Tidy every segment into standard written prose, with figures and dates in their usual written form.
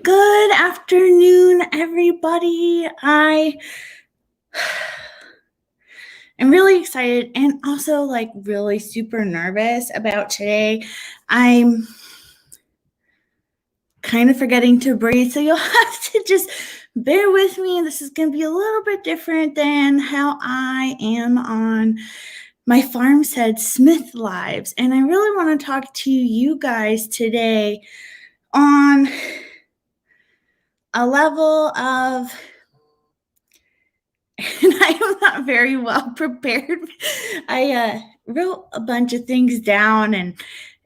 Good afternoon, everybody. I am really excited and also really super nervous about today. I'm kind of forgetting to breathe, so you'll have to just bear with me. This is going to be a little bit different than how I am on my Farmstead Smith lives. And I really want to talk to you guys today on a level of, and I am not very well prepared. I wrote a bunch of things down and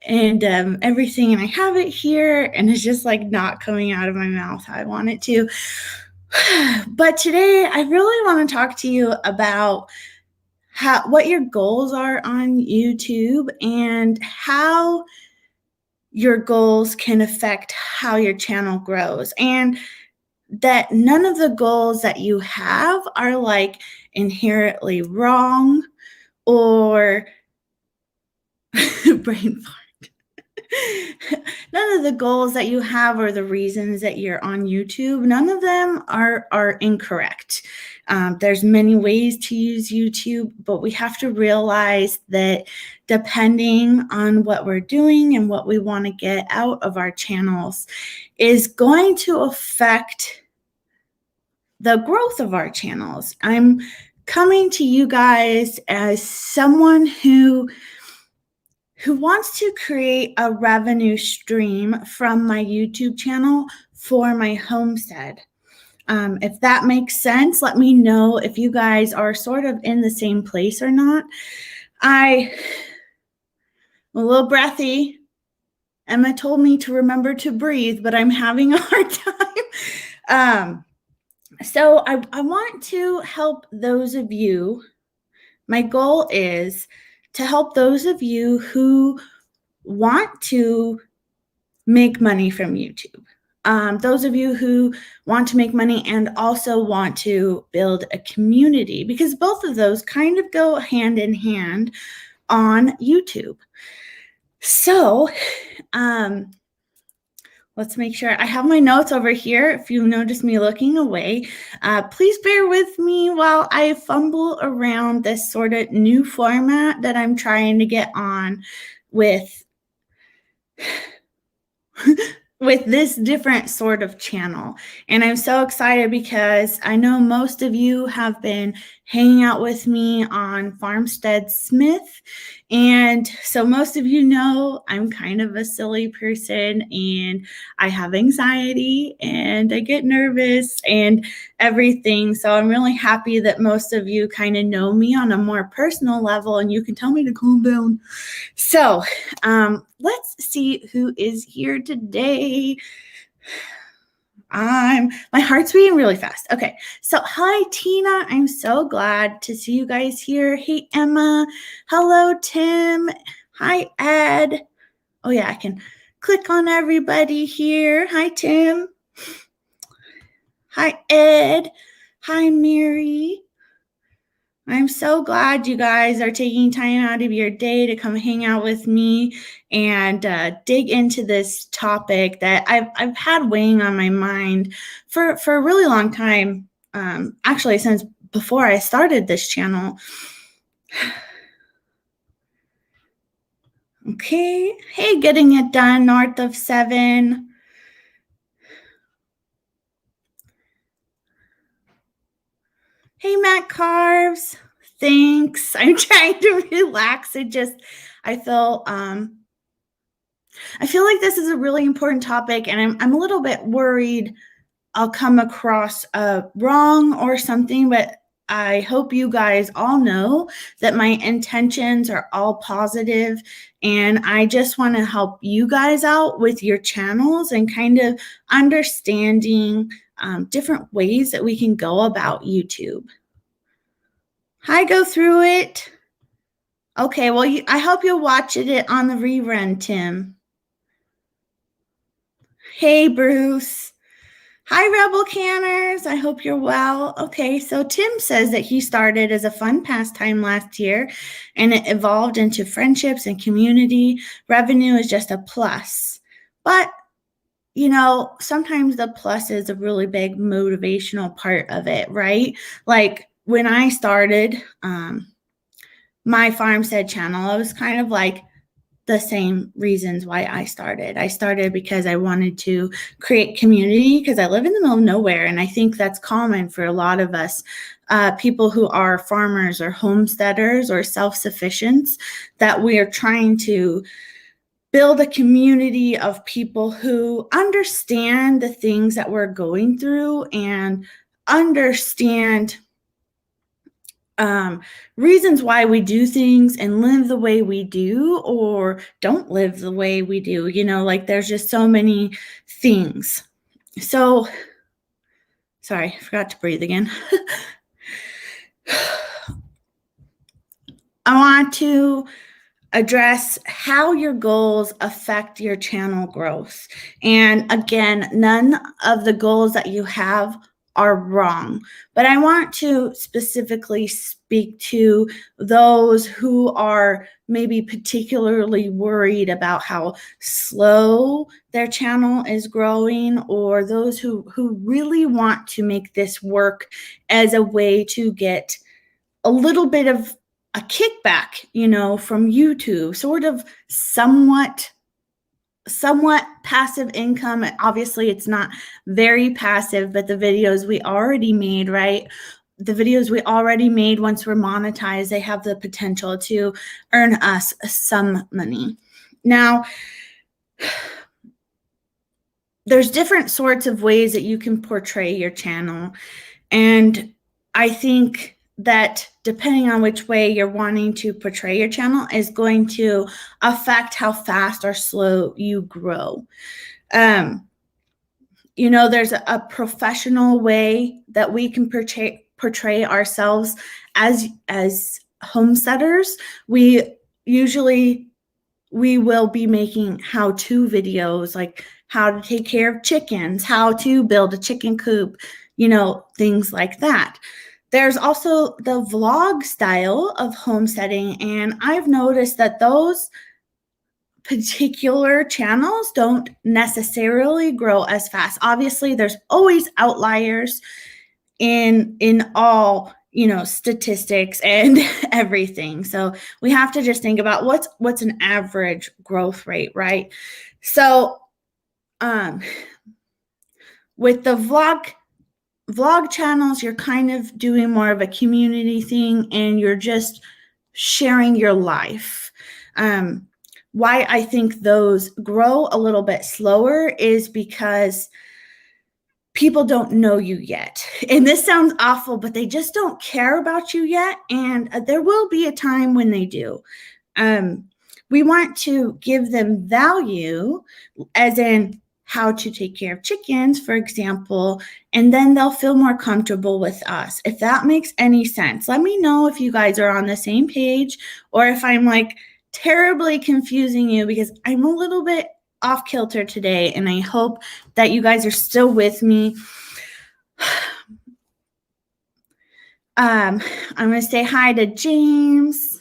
everything, and I have it here, and it's just not coming out of my mouth how I want it to. But today, I really want to talk to you about what your goals are on YouTube and how your goals can affect how your channel grows, and that none of the goals that you have are inherently wrong or brain fart. None of the goals that you have or the reasons that you're on YouTube, none of them are incorrect. There's many ways to use YouTube, but we have to realize that depending on what we're doing and what we want to get out of our channels is going to affect the growth of our channels. I'm coming to you guys as someone who wants to create a revenue stream from my YouTube channel for my homestead. If that makes sense, let me know if you guys are sort of in the same place or not. I'm a little breathy. Emma told me to remember to breathe, but I'm having a hard time. So I want to help those of you. My goal is to help those of you who want to make money from YouTube. Those of you who want to make money and also want to build a community, because both of those kind of go hand in hand on YouTube. So, let's make sure I have my notes over here. If you notice me looking away, please bear with me while I fumble around this sort of new format that I'm trying to get on with this different sort of channel. And I'm so excited because I know most of you have been hanging out with me on Farmstead Smith. And so most of you know I'm kind of a silly person and I have anxiety and I get nervous and everything. So I'm really happy that most of you kind of know me on a more personal level and you can tell me to calm down. So let's see who is here today. My heart's beating really fast. Okay, so hi, Tina. I'm so glad to see you guys here. Hey, Emma. Hello, Tim. Hi, Ed. Oh, yeah, I can click on everybody here. Hi, Tim. Hi, Ed. Hi, Mary. I'm so glad you guys are taking time out of your day to come hang out with me and dig into this topic that I've had weighing on my mind for a really long time, actually since before I started this channel. Okay, hey, getting it done north of 7. Hey, Matt Carves. Thanks. I'm trying to relax. I feel like this is a really important topic, and I'm a little bit worried I'll come across wrong or something, but I hope you guys all know that my intentions are all positive, and I just want to help you guys out with your channels and kind of understanding different ways that we can go about YouTube. Hi, go through it. Okay, well, I hope you'll watch it on the rerun, Tim. Hey, Bruce. Hi, Rebel Canners. I hope you're well. Okay, so Tim says that he started as a fun pastime last year, and it evolved into friendships and community. Revenue is just a plus. But sometimes the plus is a really big motivational part of it, right? Like when I started my farmstead channel, I was kind of like the same reasons why I started. I started because I wanted to create community because I live in the middle of nowhere. And I think that's common for a lot of us, people who are farmers or homesteaders or self-sufficients, that we are trying to build a community of people who understand the things that we're going through and understand reasons why we do things and live the way we do or don't live the way we do. Like there's just so many things. So, sorry, I forgot to breathe again. I want to address how your goals affect your channel growth. And again, none of the goals that you have are wrong, but I want to specifically speak to those who are maybe particularly worried about how slow their channel is growing, or those who really want to make this work as a way to get a little bit of a kickback, from YouTube, sort of somewhat passive income. Obviously, it's not very passive, but the videos we already made, right? The videos we already made, once we're monetized, they have the potential to earn us some money. Now, there's different sorts of ways that you can portray your channel. And I think that depending on which way you're wanting to portray your channel is going to affect how fast or slow you grow. There's a professional way that we can portray ourselves as homesteaders. We will be making how-to videos, like how to take care of chickens, how to build a chicken coop, things like that. There's also the vlog style of homesteading, and I've noticed that those particular channels don't necessarily grow as fast. Obviously, there's always outliers in all, statistics and everything. So we have to just think about what's an average growth rate, right? So with the vlog channels, you're kind of doing more of a community thing and you're just sharing your life. Why I think those grow a little bit slower is because people don't know you yet. And this sounds awful, but they just don't care about you yet. And there will be a time when they do. We want to give them value, as in how to take care of chickens, for example, and then they'll feel more comfortable with us. If that makes any sense, let me know if you guys are on the same page or if I'm like terribly confusing you, because I'm a little bit off kilter today, and I hope that you guys are still with me. I'm going to say hi to James.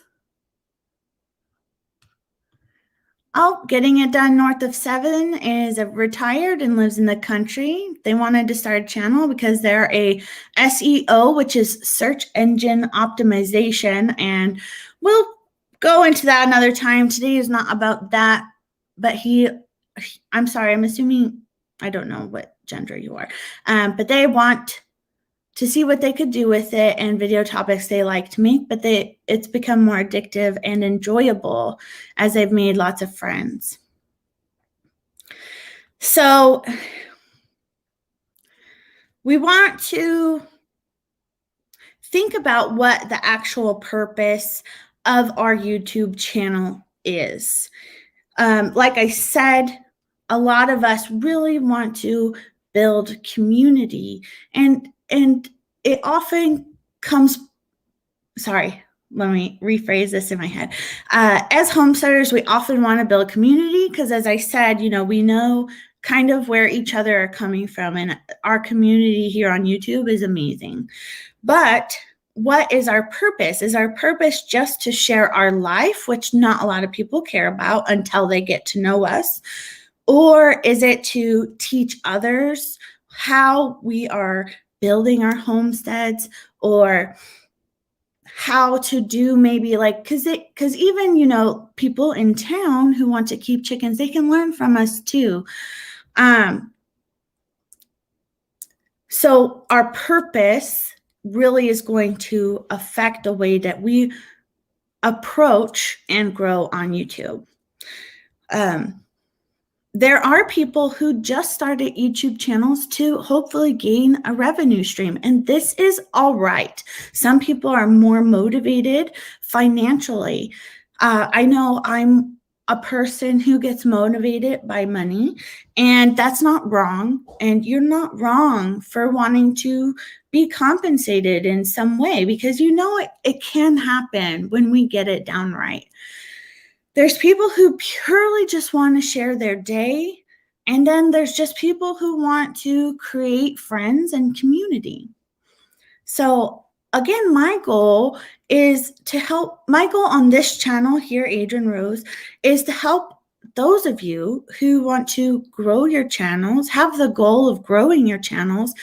Oh, getting it done north of 7 is retired and lives in the country. They wanted to start a channel because they're a SEO, which is search engine optimization, and we'll go into that another time. Today is not about that, but I'm sorry, I'm assuming, I don't know what gender you are, but they want to see what they could do with it and video topics they like to make, but it's become more addictive and enjoyable as they've made lots of friends. So we want to think about what the actual purpose of our YouTube channel is. Like I said, a lot of us really want to build community, and it often comes, sorry, let me rephrase this in my head. As homesteaders, we often want to build community because, as I said, we know kind of where each other are coming from, and our community here on YouTube is amazing. But what is our purpose? Is our purpose just to share our life, which not a lot of people care about until they get to know us? Or is it to teach others how we are building our homesteads, or how to do maybe like, because even, people in town who want to keep chickens, they can learn from us too. So our purpose really is going to affect the way that we approach and grow on YouTube. There are people who just started YouTube channels to hopefully gain a revenue stream, and this is all right. Some people are more motivated financially. I know I'm a person who gets motivated by money, and that's not wrong. And you're not wrong for wanting to be compensated in some way, because it can happen when we get it down right. There's people who purely just want to share their day. And then there's just people who want to create friends and community. So again, my goal on this channel here, Adrienne Rose, is to help those of you who want to grow your channels, have the goal of growing your channels,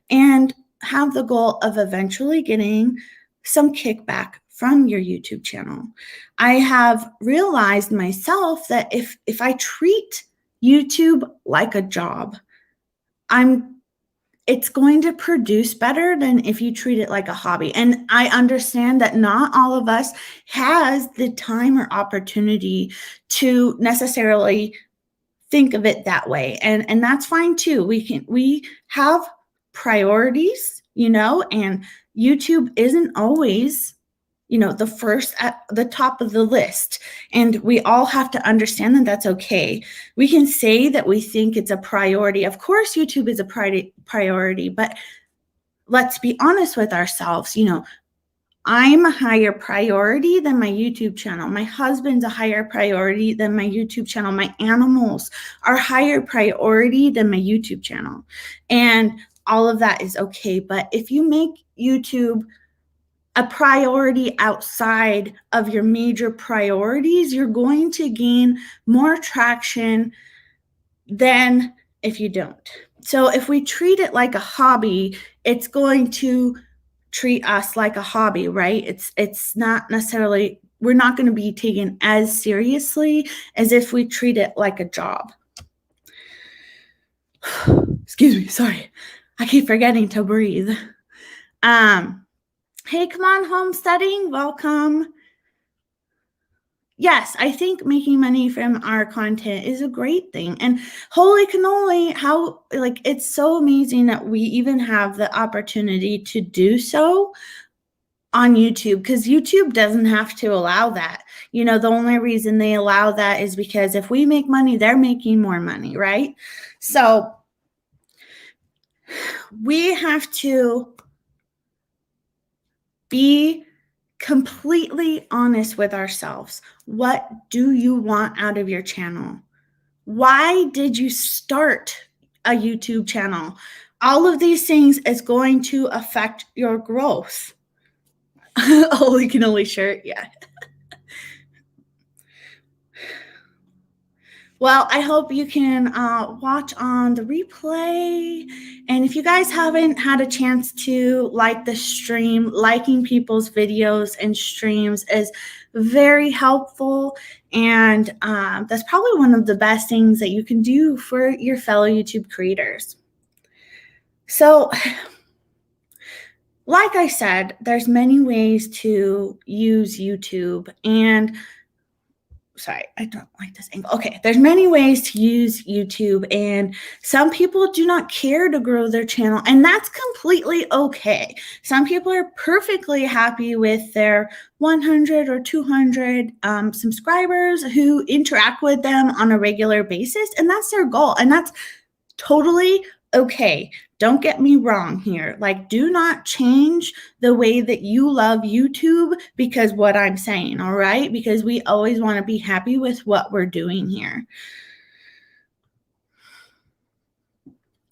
and have the goal of eventually getting some kickback from your YouTube channel. I have realized myself that if I treat YouTube like a job, it's going to produce better than if you treat it like a hobby. And I understand that not all of us has the time or opportunity to necessarily think of it that way. And that's fine too. We have priorities, and YouTube isn't always the first at the top of the list. And we all have to understand that that's okay. We can say that we think it's a priority. Of course, YouTube is a priority, but let's be honest with ourselves. I'm a higher priority than my YouTube channel. My husband's a higher priority than my YouTube channel. My animals are higher priority than my YouTube channel. And all of that is okay. But if you make YouTube a priority outside of your major priorities, you're going to gain more traction than if you don't. So if we treat it like a hobby, it's going to treat us like a hobby, right? It's not necessarily, we're not going to be taken as seriously as if we treat it like a job. Excuse me, sorry. I keep forgetting to breathe. Hey, come on, homesteading, welcome. Yes, I think making money from our content is a great thing. And holy cannoli, it's so amazing that we even have the opportunity to do so on YouTube, because YouTube doesn't have to allow that. The only reason they allow that is because if we make money, they're making more money, right? So we have to be completely honest with ourselves. What do you want out of your channel? Why did you start a YouTube channel? All of these things is going to affect your growth. Holy cannoli shirt, yeah. Well, I hope you can watch on the replay. And if you guys haven't had a chance to like the stream, liking people's videos and streams is very helpful. And that's probably one of the best things that you can do for your fellow YouTube creators. So, like I said, there's many ways to use YouTube, and sorry, I don't like this angle. Okay, there's many ways to use YouTube, and some people do not care to grow their channel, and that's completely okay. Some people are perfectly happy with their 100 or 200 subscribers who interact with them on a regular basis, and that's their goal, and that's totally okay. Don't get me wrong here. Do not change the way that you love YouTube because what I'm saying, all right? Because we always want to be happy with what we're doing here.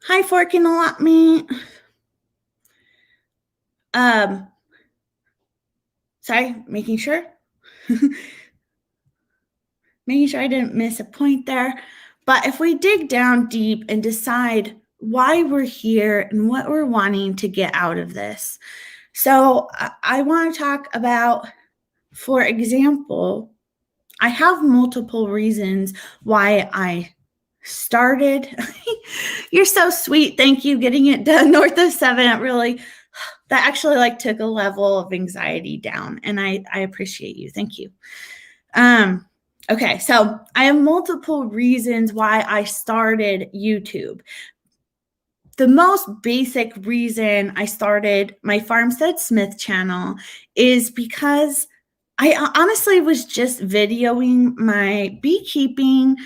Hi, Forking Allotment. Sorry, making sure. Making sure I didn't miss a point there. But if we dig down deep and decide why we're here and what we're wanting to get out of this. So I want to talk about, for example, I have multiple reasons why I started. You're so sweet. Thank you. Getting it done north of 7. That actually like took a level of anxiety down, and I appreciate you. Thank you. Okay, so I have multiple reasons why I started YouTube. The most basic reason I started my Farmstead Smith channel is because I honestly was just videoing my beekeeping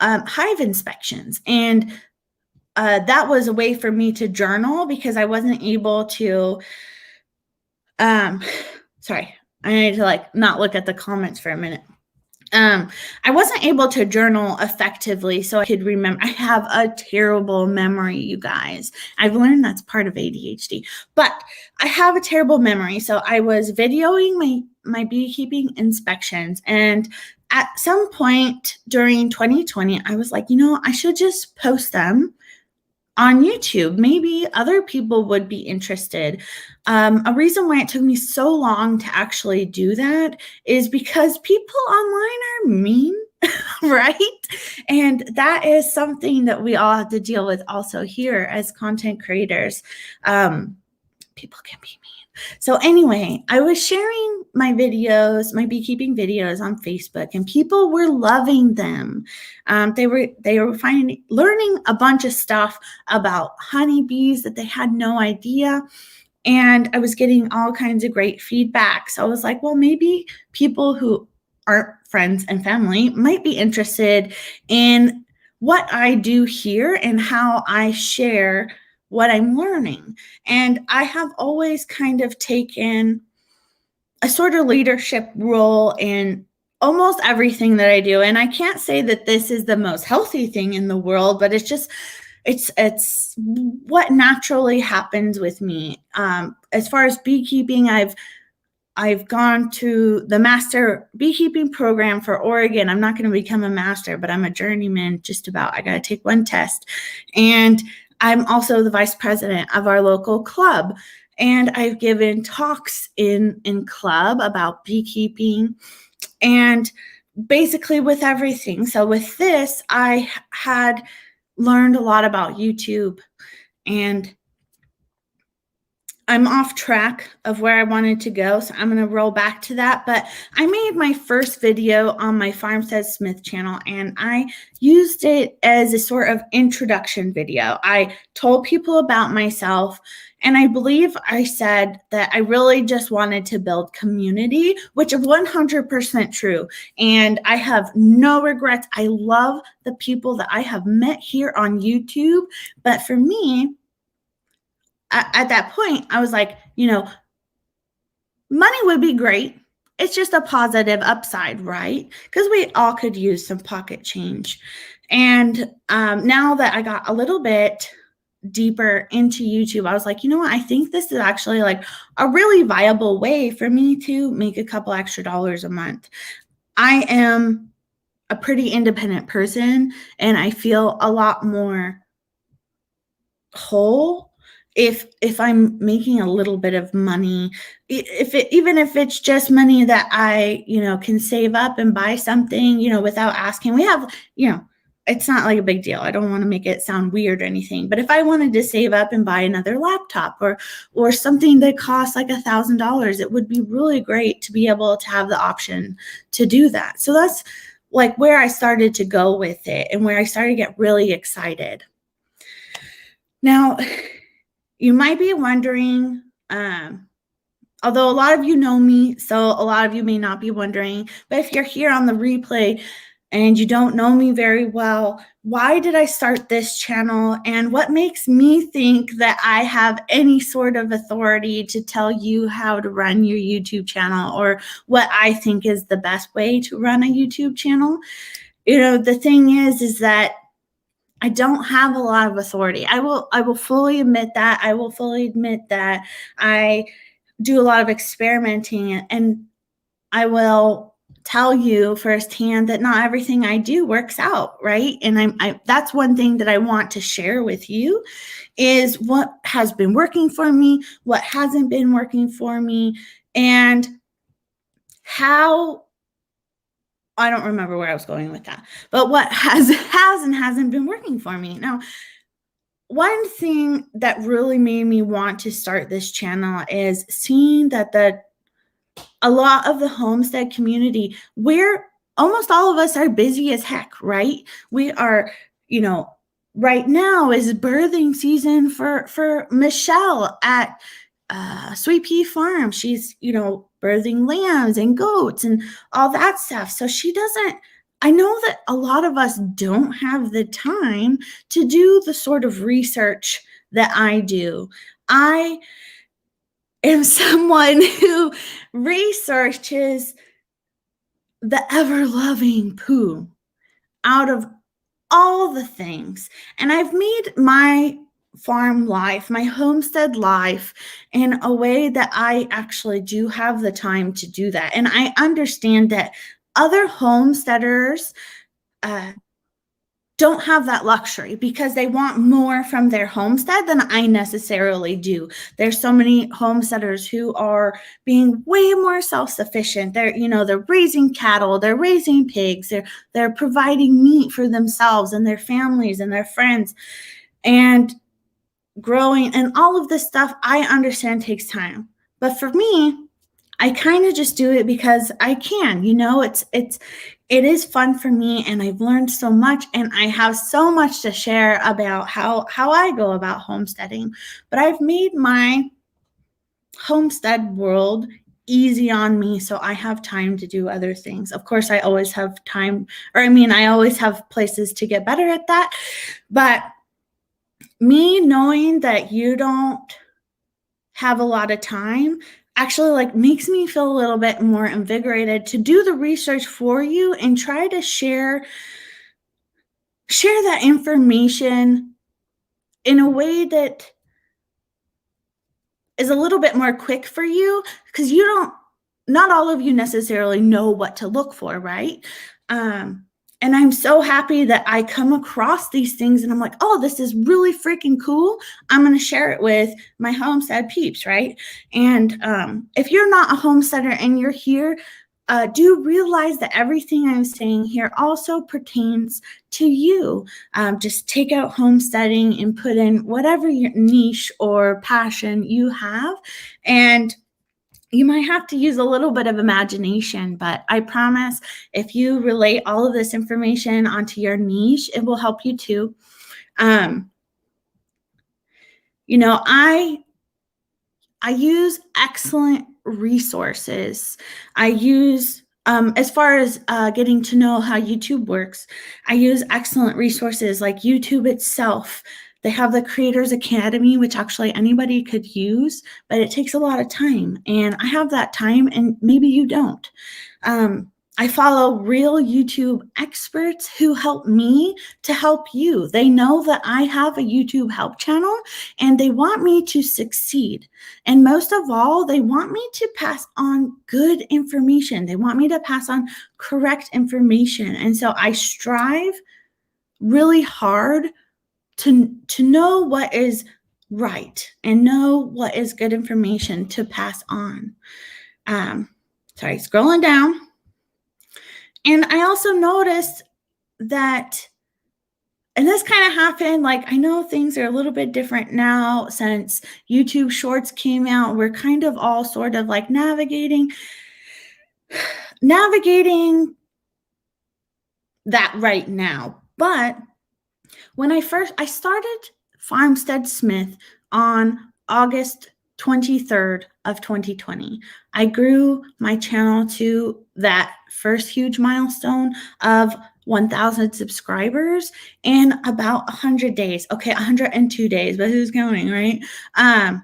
hive inspections. And that was a way for me to journal because I wasn't able to, sorry, I need to like not look at the comments for a minute. I wasn't able to journal effectively, so I could remember. I have a terrible memory, you guys. I've learned that's part of ADHD, but I have a terrible memory. So I was videoing my beekeeping inspections, and at some point during 2020, I was like, I should just post them on YouTube. Maybe other people would be interested. A reason why it took me so long to actually do that is because people online are mean, right? And that is something that we all have to deal with also here as content creators. People can be mean. So anyway, I was sharing my videos, my beekeeping videos on Facebook, and people were loving them. They were learning a bunch of stuff about honeybees that they had no idea. And I was getting all kinds of great feedback. So I was like, well, maybe people who aren't friends and family might be interested in what I do here and how I share what I'm learning. And I have always kind of taken a sort of leadership role in almost everything that I do. And I can't say that this is the most healthy thing in the world, but it's what naturally happens with me. As far as beekeeping, I've gone to the master beekeeping program for Oregon. I'm not going to become a master, but I'm a journeyman just about. I got to take one test. And I'm also the vice president of our local club. And I've given talks in club about beekeeping and basically with everything. So with this, I had learned a lot about YouTube, and I'm off track of where I wanted to go, so I'm going to roll back to that. But I made my first video on my Farmstead Smith channel, and I used it as a sort of introduction video. I told people about myself, and I believe I said that I really just wanted to build community, which is 100% true. And I have no regrets. I love the people that I have met here on YouTube. But for me, at that point, I was like, money would be great. It's just a positive upside, right? Because we all could use some pocket change. And now that I got a little bit deeper into YouTube, I was like, what? I think this is actually like a really viable way for me to make a couple extra dollars a month. I am a pretty independent person, and I feel a lot more whole if I'm making a little bit of money, even if it's just money that I, can save up and buy something, without asking. We have, it's not like a big deal. I don't want to make it sound weird or anything, but if I wanted to save up and buy another laptop or something that costs like $1,000, it would be really great to be able to have the option to do that. So that's like where I started to go with it and where I started to get really excited. Now, you might be wondering, although a lot of you know me, so a lot of you may not be wondering, but if you're here on the replay and you don't know me very well, why did I start this channel? And what makes me think that I have any sort of authority to tell you how to run your YouTube channel or what I think is the best way to run a YouTube channel? The thing is that I don't have a lot of authority. I will fully admit that. I will fully admit that I do a lot of experimenting, and I will tell you firsthand that not everything I do works out, right? And that's one thing that I want to share with you is what has been working for me, what hasn't been working for me, and how I don't remember where I was going with that, but what has and hasn't been working for me. Now, one thing that really made me want to start this channel is seeing that a lot of the homestead community, where almost all of us are busy as heck, right? We are, right now is birthing season for Michelle at Sweet Pea Farm. She's, birthing lambs and goats and all that stuff. So I know that a lot of us don't have the time to do the sort of research that I do. I am someone who researches the ever-loving poo out of all the things. And I've made my farm life, my homestead life, in a way that I actually do have the time to do that. And I understand that other homesteaders don't have that luxury because they want more from their homestead than I necessarily do. There's so many homesteaders who are being way more self-sufficient. They're raising cattle, they're raising pigs, they're providing meat for themselves and their families and their friends, and growing, and all of this stuff I understand takes time. But for me, I kind of just do it because I can, it is fun for me, and I've learned so much, and I have so much to share about how I go about homesteading. But I've made my homestead world easy on me, so I have time to do other things. Of course, I always have time, I always have places to get better at that. But me knowing that you don't have a lot of time actually makes me feel a little bit more invigorated to do the research for you and try to share that information in a way that is a little bit more quick for you, because not all of you necessarily know what to look for, right? And I'm so happy that I come across these things and I'm like, oh, this is really freaking cool. I'm going to share it with my homestead peeps, right? And if you're not a homesteader and you're here, do realize that everything I'm saying here also pertains to you. Just take out homesteading and put in whatever your niche or passion you have. And you might have to use a little bit of imagination, but I promise if you relate all of this information onto your niche, it will help you too. I use excellent resources. I use, as far as getting to know how YouTube works, I use excellent resources like YouTube itself. They have the Creators Academy, which actually anybody could use, but it takes a lot of time. And I have that time, and maybe you don't. I follow real YouTube experts who help me to help you. They know that I have a YouTube help channel, and they want me to succeed. And most of all, they want me to pass on good information. They want me to pass on correct information. And so I strive really hard to know what is right and know what is good information to pass on. Sorry, scrolling down. And I also noticed that, and this kind of happened, I know things are a little bit different now since YouTube Shorts came out. We're kind of all sort of navigating that right now. But when I started Farmstead Smith on August 23rd of 2020. I grew my channel to that first huge milestone of 1,000 subscribers in about 100 days. Okay, 102 days, but who's counting, right? And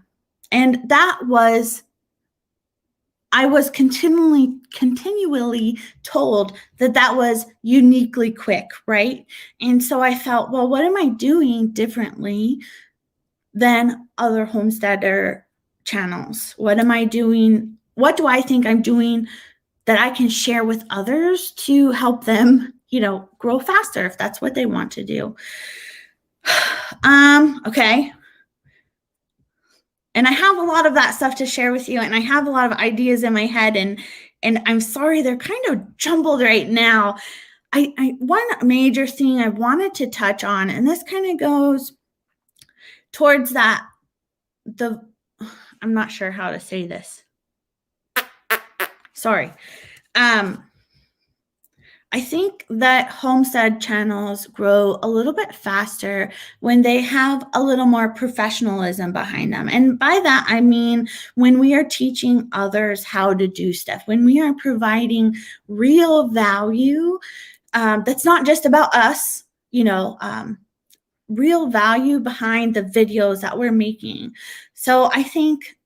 I was continually told that was uniquely quick, right? And so I felt, well, what am I doing differently than other homesteader channels? What am I doing? What do I think I'm doing that I can share with others to help them, grow faster if that's what they want to do. Okay. And I have a lot of that stuff to share with you, and I have a lot of ideas in my head, and I'm sorry they're kind of jumbled right now. One major thing I wanted to touch on, and this kind of goes towards that, I'm not sure how to say this. Sorry. I think that homestead channels grow a little bit faster when they have a little more professionalism behind them. And by that, I mean when we are teaching others how to do stuff, when we are providing real value that's not just about us, real value behind the videos that we're making. So I think,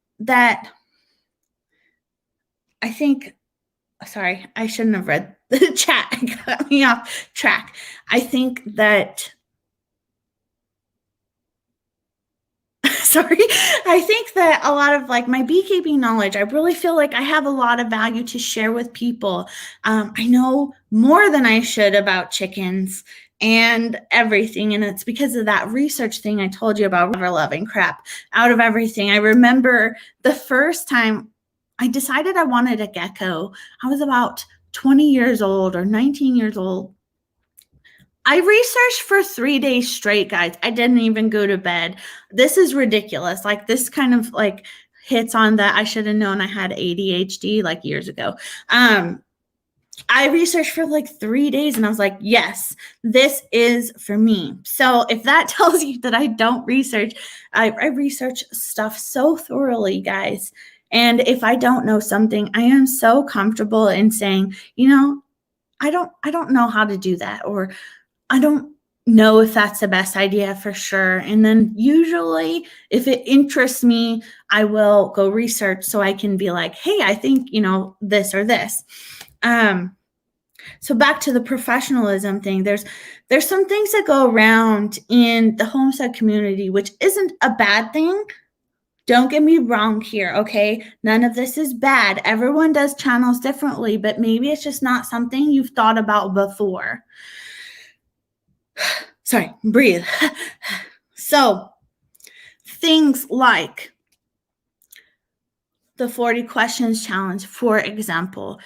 sorry, I shouldn't have read the chat. It got me off track. I think that, a lot of like my beekeeping knowledge, I really feel like I have a lot of value to share with people. I know more than I should about chickens and everything. And it's because of that research thing I told you about, loving crap out of everything. I remember the first time I decided I wanted a gecko. I was about 20 years old or 19 years old. I researched for 3 days straight, guys. I didn't even go to bed. This is ridiculous. Like, this kind of like hits on that I should have known I had ADHD like years ago. I researched for like 3 days and I was like, yes, this is for me. So if that tells you that I don't research, I research stuff so thoroughly, guys. And if I don't know something, I am so comfortable in saying, I don't know how to do that, or I don't know if that's the best idea for sure. And then usually if it interests me, I will go research so I can be like, hey, I think, this or this. So back to the professionalism thing, there's some things that go around in the homestead community, which isn't a bad thing. Don't get me wrong here, okay? None of this is bad. Everyone does channels differently, but maybe it's just not something you've thought about before. Sorry, breathe. So things like the 40 questions challenge, for example.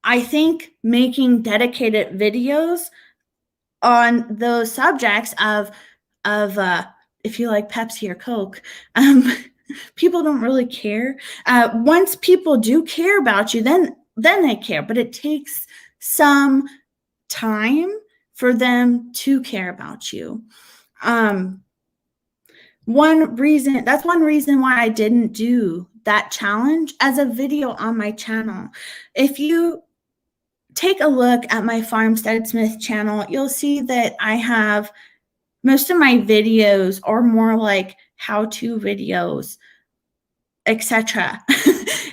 I think making dedicated videos on those subjects of if you like Pepsi or Coke, people don't really care. Once people do care about you, then they care, but it takes some time for them to care about you. One reason why I didn't do that challenge as a video on my channel. If you take a look at my Farmstead Smith channel, you'll see that I have most of my videos are more like how-to videos, etc.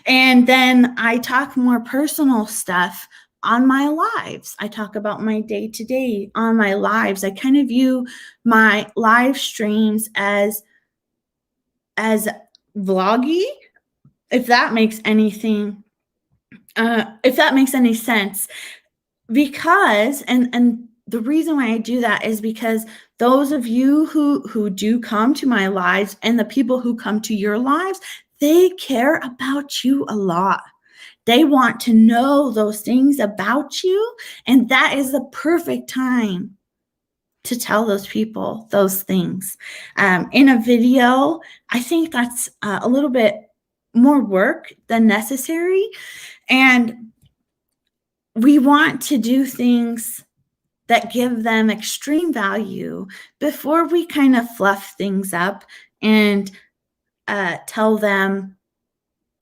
And then I talk more personal stuff on my lives. I talk about my day-to-day on my lives. I kind of view my live streams as vloggy, if that makes any sense. Because and the reason why I do that is because those of you who do come to my lives and the people who come to your lives, they care about you a lot. They want to know those things about you, and that is the perfect time to tell those people those things. In a video, I think that's a little bit more work than necessary, and we want to do things that give them extreme value before we kind of fluff things up and tell them,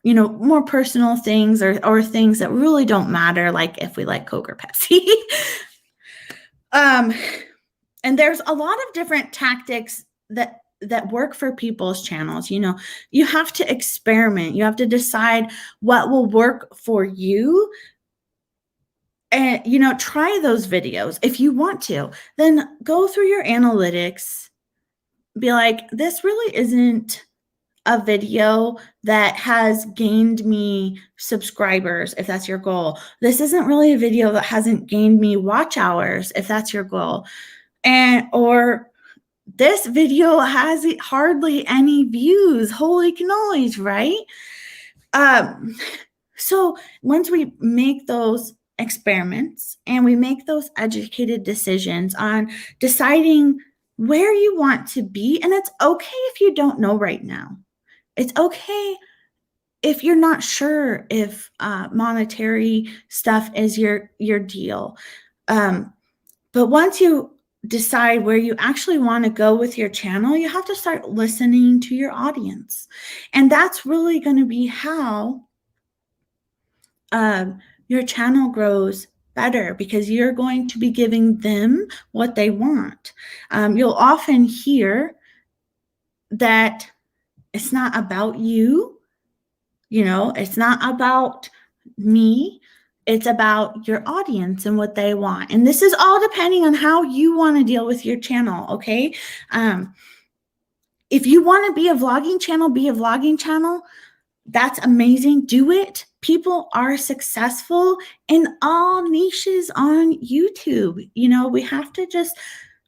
more personal things or things that really don't matter, like if we like Coke or Pepsi. And there's a lot of different tactics that work for people's channels. You have to experiment. You have to decide what will work for you. And, try those videos if you want to. Then go through your analytics. Be like, this really isn't a video that has gained me subscribers, if that's your goal. This isn't really a video that hasn't gained me watch hours, if that's your goal. Or this video has hardly any views. Holy cannolis, right? So once we make those experiments and we make those educated decisions on deciding where you want to be, and it's okay if you don't know right now. It's okay if you're not sure if monetary stuff is your deal. But once you decide where you actually want to go with your channel, you have to start listening to your audience. And that's really going to be how your channel grows better, because you're going to be giving them what they want. You'll often hear that it's not about you, it's not about me. It's about your audience and what they want. And this is all depending on how you want to deal with your channel, okay? If you want to be a vlogging channel, that's amazing. Do it. People are successful in all niches on YouTube. We have to just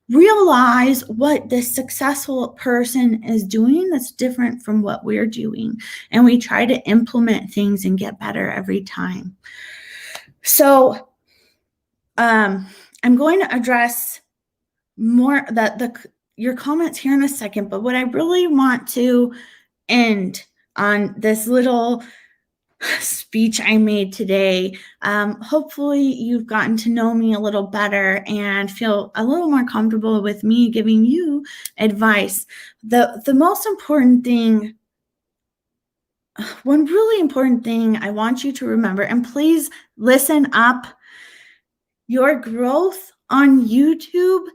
realize what this successful person is doing that's different from what we're doing. And we try to implement things and get better every time. So I'm going to address more your comments here in a second, but what I really want to end on this little speech I made today. Hopefully you've gotten to know me a little better and feel a little more comfortable with me giving you advice. The most important thing, one really important thing I want you to remember, and please listen up, your growth on YouTube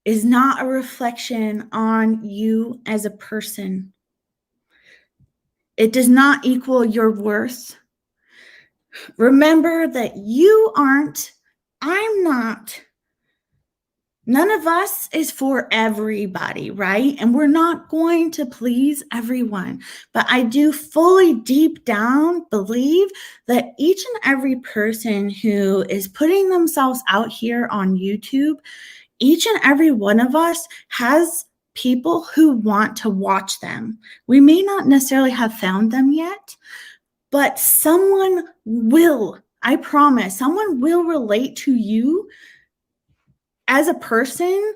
is not a reflection on you as a person. It does not equal your worth. Remember that you aren't, I'm not, none of us is for everybody, right? And we're not going to please everyone. But I do fully deep down believe that each and every person who is putting themselves out here on YouTube, each and every one of us has people who want to watch them. We may not necessarily have found them yet, but someone will, I promise, someone will relate to you as a person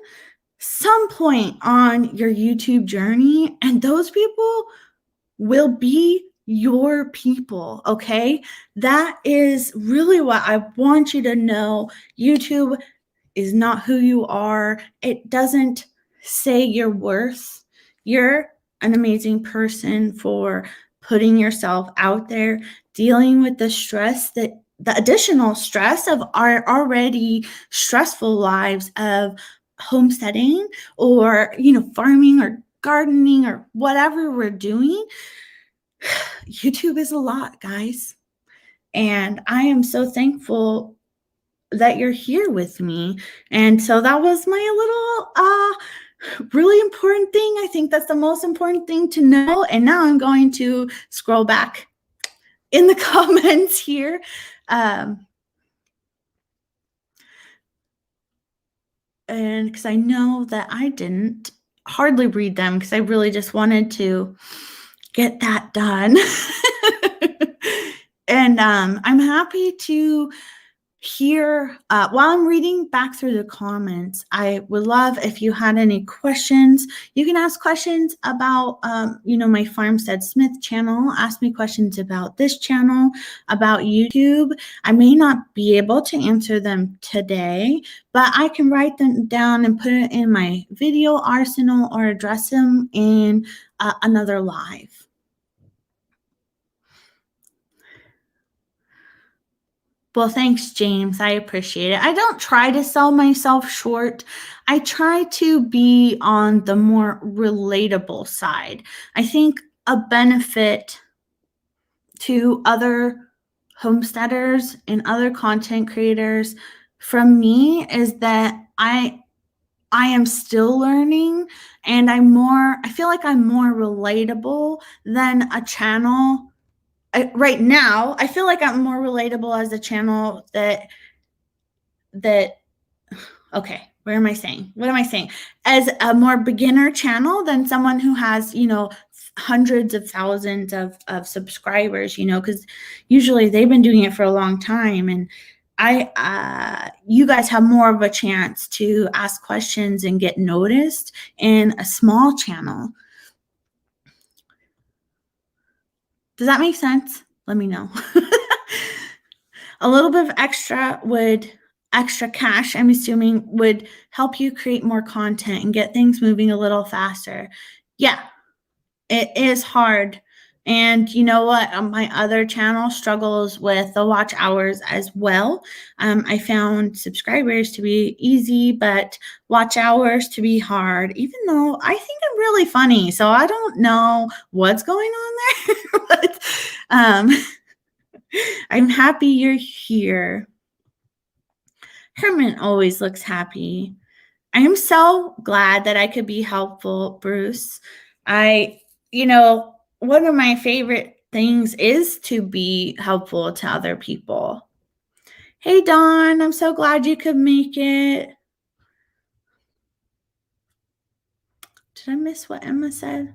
some point on your YouTube journey, and those people will be your people, okay? That is really what I want you to know. YouTube is not who you are. It doesn't say your worth. You're an amazing person for putting yourself out there, dealing with the stress, the additional stress of our already stressful lives of homesteading or, farming or gardening or whatever we're doing. YouTube is a lot, guys. And I am so thankful that you're here with me. And so that was my little really important thing. I think that's the most important thing to know. And now I'm going to scroll back in the comments here. And because I know that I didn't hardly read them, because I really just wanted to get that done. And I'm happy to hear, while I'm reading back through the comments, I would love if you had any questions. You can ask questions about, my Farmstead Smith channel. Ask me questions about this channel, about YouTube. I may not be able to answer them today, but I can write them down and put it in my video arsenal or address them in another live. Well, thanks, James. I appreciate it. I don't try to sell myself short. I try to be on the more relatable side. I think a benefit to other homesteaders and other content creators from me is that I I am still learning, and I feel like I'm more relatable than a channel. Right now, I feel like I'm more relatable as a channel that, okay, what am I saying? As a more beginner channel than someone who has, hundreds of thousands of subscribers, because usually they've been doing it for a long time. And you guys have more of a chance to ask questions and get noticed in a small channel. Does that make sense? Let me know. A little bit of extra cash, I'm assuming, would help you create more content and get things moving a little faster. Yeah, it is hard. And you know what? My other channel struggles with the watch hours as well. I found subscribers to be easy, but watch hours to be hard, even though I think I'm really funny. So I don't know what's going on there. But I'm happy you're here. Herman always looks happy. I am so glad that I could be helpful, Bruce. One of my favorite things is to be helpful to other people. Hey, Dawn, I'm so glad you could make it. Did I miss what Emma said?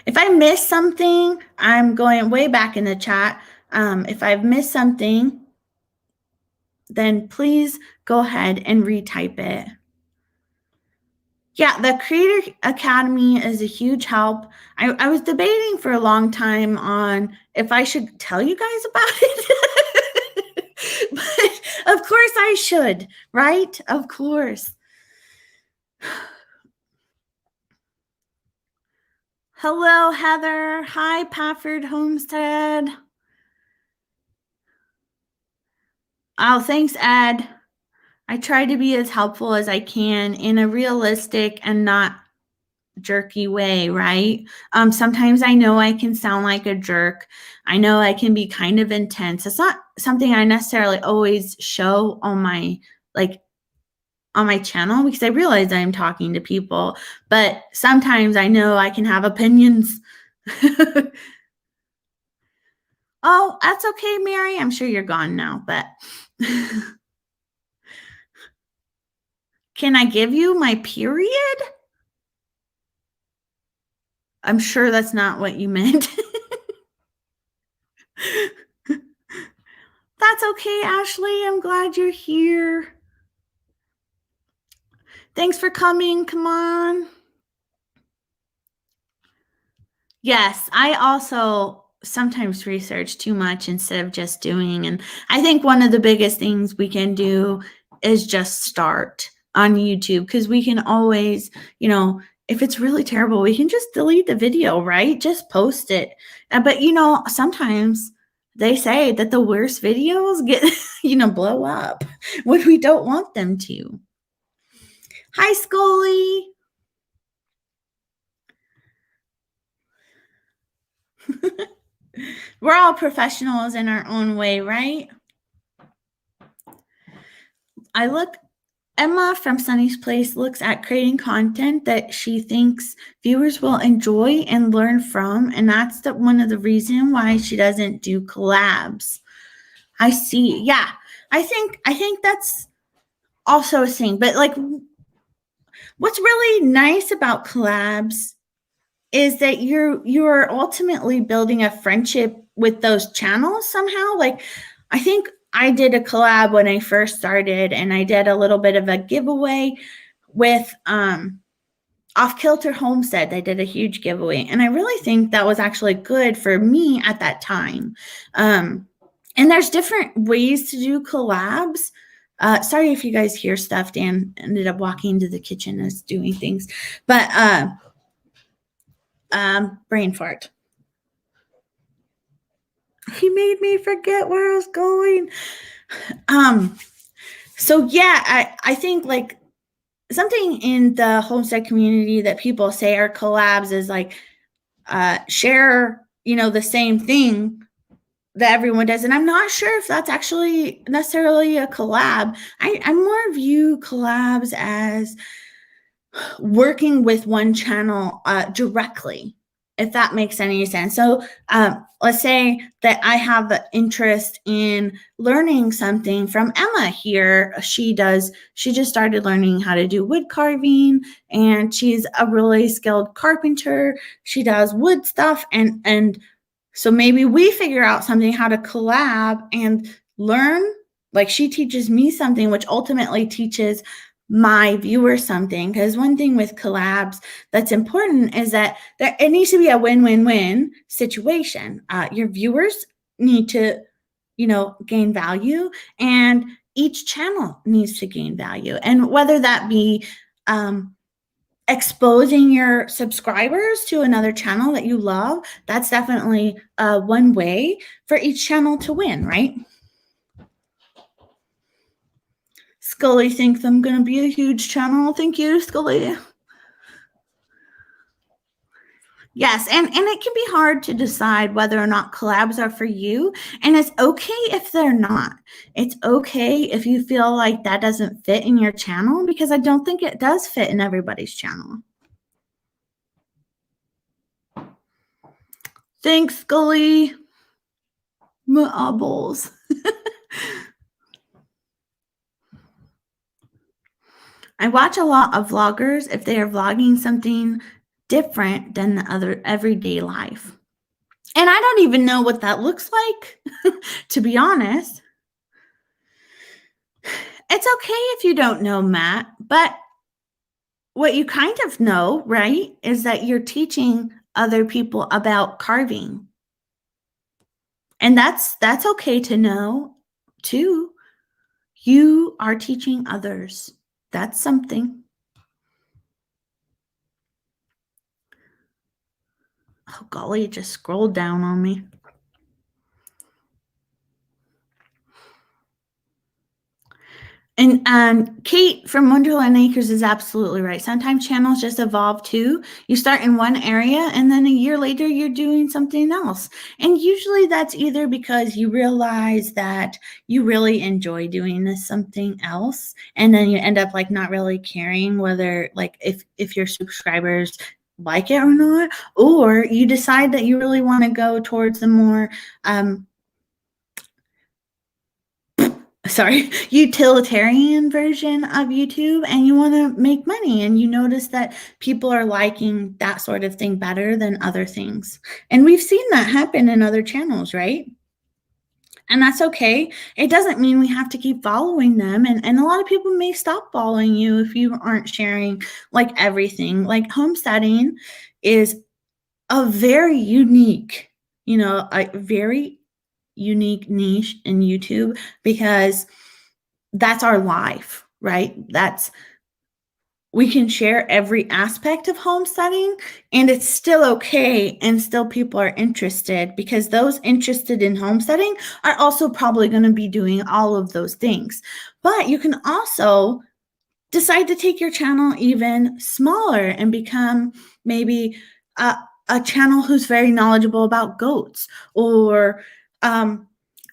If I missed something, I'm going way back in the chat. If I've missed something, then please go ahead and retype it. Yeah, the Creator Academy is a huge help. I was debating for a long time on if I should tell you guys about it. But of course I should, right? Of course. Hello, Heather. Hi, Pafford Homestead. Oh, thanks, Ed. I try to be as helpful as I can in a realistic and not jerky way, right? Sometimes I know I can sound like a jerk. I know I can be kind of intense. It's not something I necessarily always show on my channel because I realize I'm talking to people, but sometimes I know I can have opinions. Oh, that's okay, Mary. I'm sure you're gone now, but can I give you my period? I'm sure that's not what you meant. That's okay, Ashley. I'm glad you're here. Thanks for coming. Come on. Yes, I also sometimes research too much instead of just doing. And I think one of the biggest things we can do is just start on YouTube, because we can always, if it's really terrible, we can just delete the video, right? Just post it. But, sometimes they say that the worst videos get, blow up when we don't want them to. Hi, Scully. We're all professionals in our own way, right? Emma from Sunny's Place looks at creating content that she thinks viewers will enjoy and learn from, and that's one of the reasons why she doesn't do collabs. I see. Yeah, I think that's also a thing. But what's really nice about collabs is that you're ultimately building a friendship with those channels somehow. I think I did a collab when I first started, and I did a little bit of a giveaway with Off Kilter Homestead. They did a huge giveaway, and I really think that was actually good for me at that time. And there's different ways to do collabs. Sorry if you guys hear stuff. Dan ended up walking into the kitchen as doing things, but brain fart. He made me forget where I was going. So yeah, I think something in the homestead community that people say are collabs is share, the same thing that everyone does. And I'm not sure if that's actually necessarily a collab. I more view collabs as working with one channel directly, if that makes any sense. So let's say that I have an interest in learning something from Emma here. She just started learning how to do wood carving, and she's a really skilled carpenter. She does wood stuff, and so maybe we figure out something, how to collab and learn. Like, she teaches me something, which ultimately teaches my viewers something. Because one thing with collabs that's important is that it needs to be a win-win-win situation. Your viewers need to, gain value, and each channel needs to gain value. And whether that be exposing your subscribers to another channel that you love, that's definitely one way for each channel to win, right? Scully thinks I'm going to be a huge channel. Thank you, Scully. Yes, and it can be hard to decide whether or not collabs are for you, and it's okay if they're not. It's okay if you feel like that doesn't fit in your channel, because I don't think it does fit in everybody's channel. Thanks, Scully. Marbles. I watch a lot of vloggers if they are vlogging something different than the other everyday life. And I don't even know what that looks like, to be honest. It's okay if you don't know, Matt, but what you kind of know, right, is that you're teaching other people about carving. And that's okay to know, too. You are teaching others. That's something. Oh, golly, it just scrolled down on me. And Kate from Wonderland Acres is absolutely right. Sometimes channels just evolve too. You start in one area, and then a year later, you're doing something else. And usually that's either because you realize that you really enjoy doing this something else, and then you end up like not really caring whether, like, if your subscribers like it or not, or you decide that you really want to go towards the more utilitarian version of YouTube, and you want to make money, and you notice that people are liking that sort of thing better than other things. And we've seen that happen in other channels, right? And that's okay. It doesn't mean we have to keep following them. And a lot of people may stop following you if you aren't sharing like everything. Like, homesteading is a very unique, a very unique niche in YouTube, because that's our life, right? We can share every aspect of homesteading, and it's still okay, and still people are interested, because those interested in homesteading are also probably going to be doing all of those things. But you can also decide to take your channel even smaller and become maybe a channel who's very knowledgeable about goats, or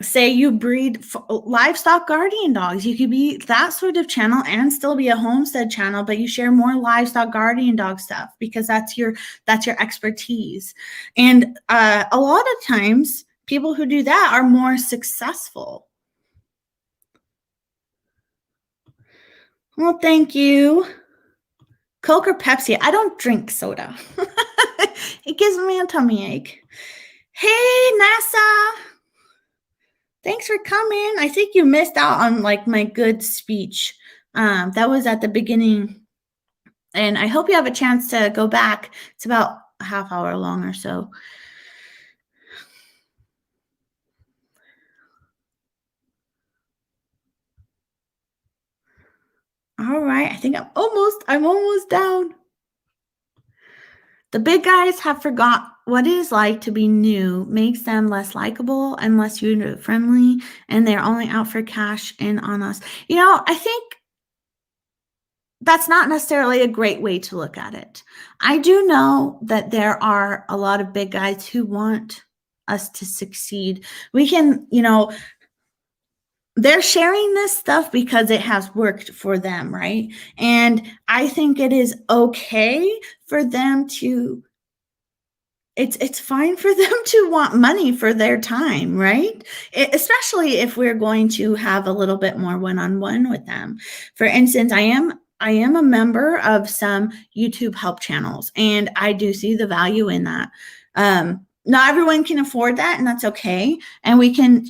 say you breed livestock guardian dogs. You could be that sort of channel and still be a homestead channel, but you share more livestock guardian dog stuff, because that's your expertise. And a lot of times people who do that are more successful. Well, thank you. Coke or Pepsi? I don't drink soda. It gives me a tummy ache. Hey, NASA. Thanks for coming. I think you missed out on like my good speech. That was at the beginning. And I hope you have a chance to go back. It's about a half hour long or so. All right. I think I'm almost down. The big guys have forgot what it is like to be new, makes them less likable and less user-friendly, and they're only out for cash in on us. I think that's not necessarily a great way to look at it. I do know that there are a lot of big guys who want us to succeed. We can, they're sharing this stuff because it has worked for them, right? And I think it is okay for them to, it's fine for them to want money for their time, right? Especially if we're going to have a little bit more one-on-one with them. For instance, I am a member of some YouTube help channels, and I do see the value in that. Not everyone can afford that, and that's okay. And we can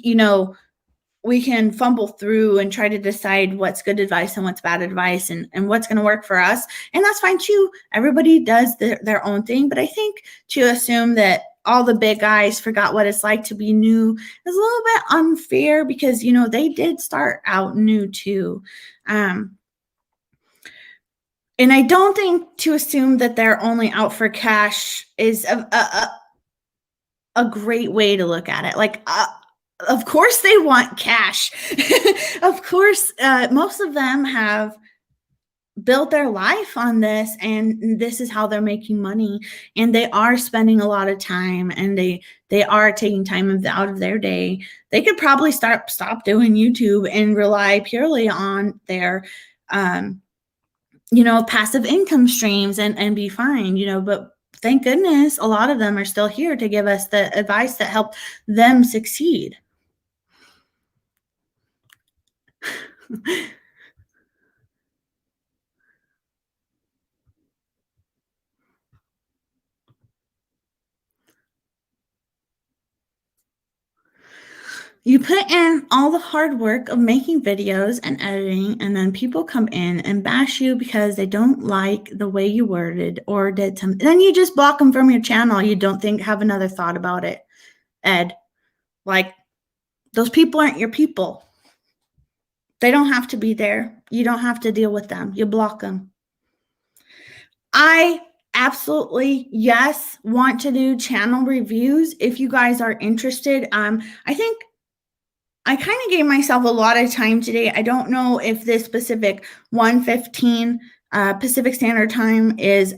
fumble through and try to decide what's good advice and what's bad advice and what's going to work for us. And that's fine too. Everybody does their own thing. But I think to assume that all the big guys forgot what it's like to be new is a little bit unfair, because, they did start out new too. And I don't think to assume that they're only out for cash is a great way to look at it. Like, of course they want cash. Of course, most of them have built their life on this, and this is how they're making money. And they are spending a lot of time, and they are taking time out of their day. They could probably stop doing YouTube and rely purely on their, passive income streams and be fine, but thank goodness a lot of them are still here to give us the advice that helped them succeed. You put in all the hard work of making videos and editing, and then people come in and bash you because they don't like the way you worded or did something. Then you just block them from your channel. You don't have another thought about it, Ed. Like, those people aren't your people. They don't have to be there. You don't have to deal with them. You block them. I absolutely, yes, want to do channel reviews if you guys are interested. I think I kind of gave myself a lot of time today. I don't know if this specific 1:15 Pacific Standard Time is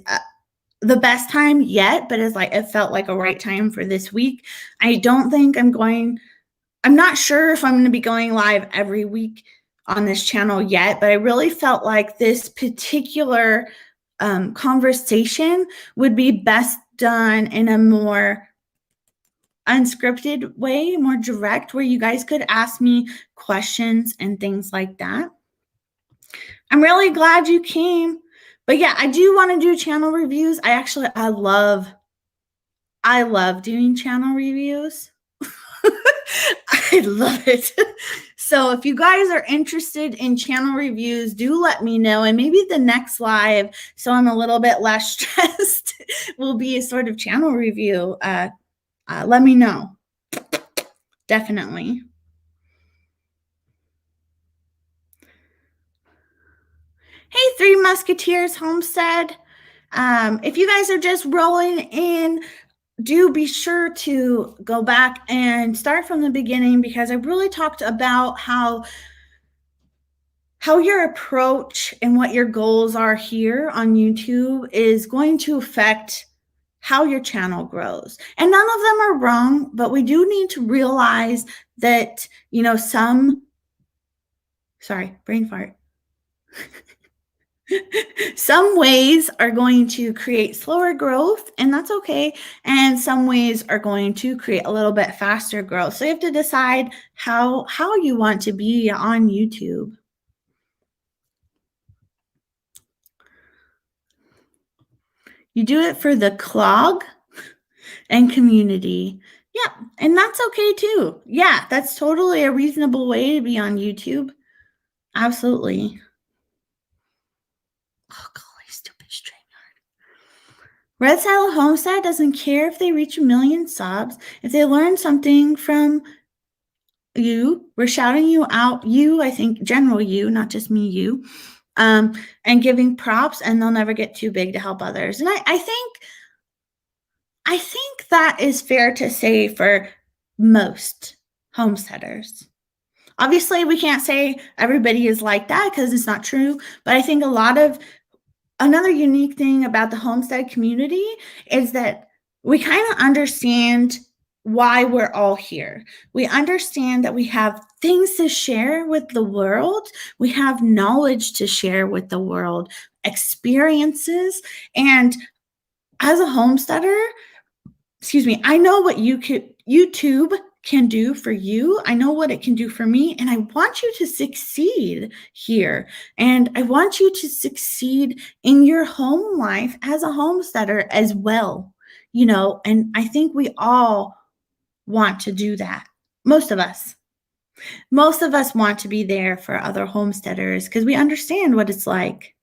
the best time yet, but it felt like a right time for this week. I don't think I'm not sure if I'm going to be going live every week on this channel yet, but I really felt like this particular conversation would be best done in a more unscripted way, more direct, where you guys could ask me questions and things like that. I'm really glad you came. But yeah, I do want to do channel reviews. I love doing channel reviews. I love it. So if you guys are interested in channel reviews, do let me know. And maybe the next live, so I'm a little bit less stressed, will be a sort of channel review. Let me know. Definitely. Hey, Three Musketeers Homestead. If you guys are just rolling in, do be sure to go back and start from the beginning, because I really talked about how your approach and what your goals are here on YouTube is going to affect how your channel grows. And none of them are wrong, but we do need to realize that, brain fart. Some ways are going to create slower growth, and that's okay. And some ways are going to create a little bit faster growth. So you have to decide how you want to be on YouTube. You do it for the clog and community. Yeah, and that's okay too. Yeah, that's totally a reasonable way to be on YouTube. Absolutely. Oh, golly, stupid StreamYard. Red Silo Homestead doesn't care if they reach 1 million subs. If they learn something from you, we're shouting you out. You, I think, general you, not just me, you. And giving props, and they'll never get too big to help others. And I think that is fair to say for most homesteaders. Obviously, we can't say everybody is like that, because it's not true. But I think another unique thing about the homestead community is that we kind of understand why we're all here. We understand that we have things to share with the world. We have knowledge to share with the world, experiences. And as a homesteader, I know what YouTube can do for you. I know what it can do for me. And I want you to succeed here. And I want you to succeed in your home life as a homesteader as well. And I think we all want to do that. Most of us want to be there for other homesteaders because we understand what it's like.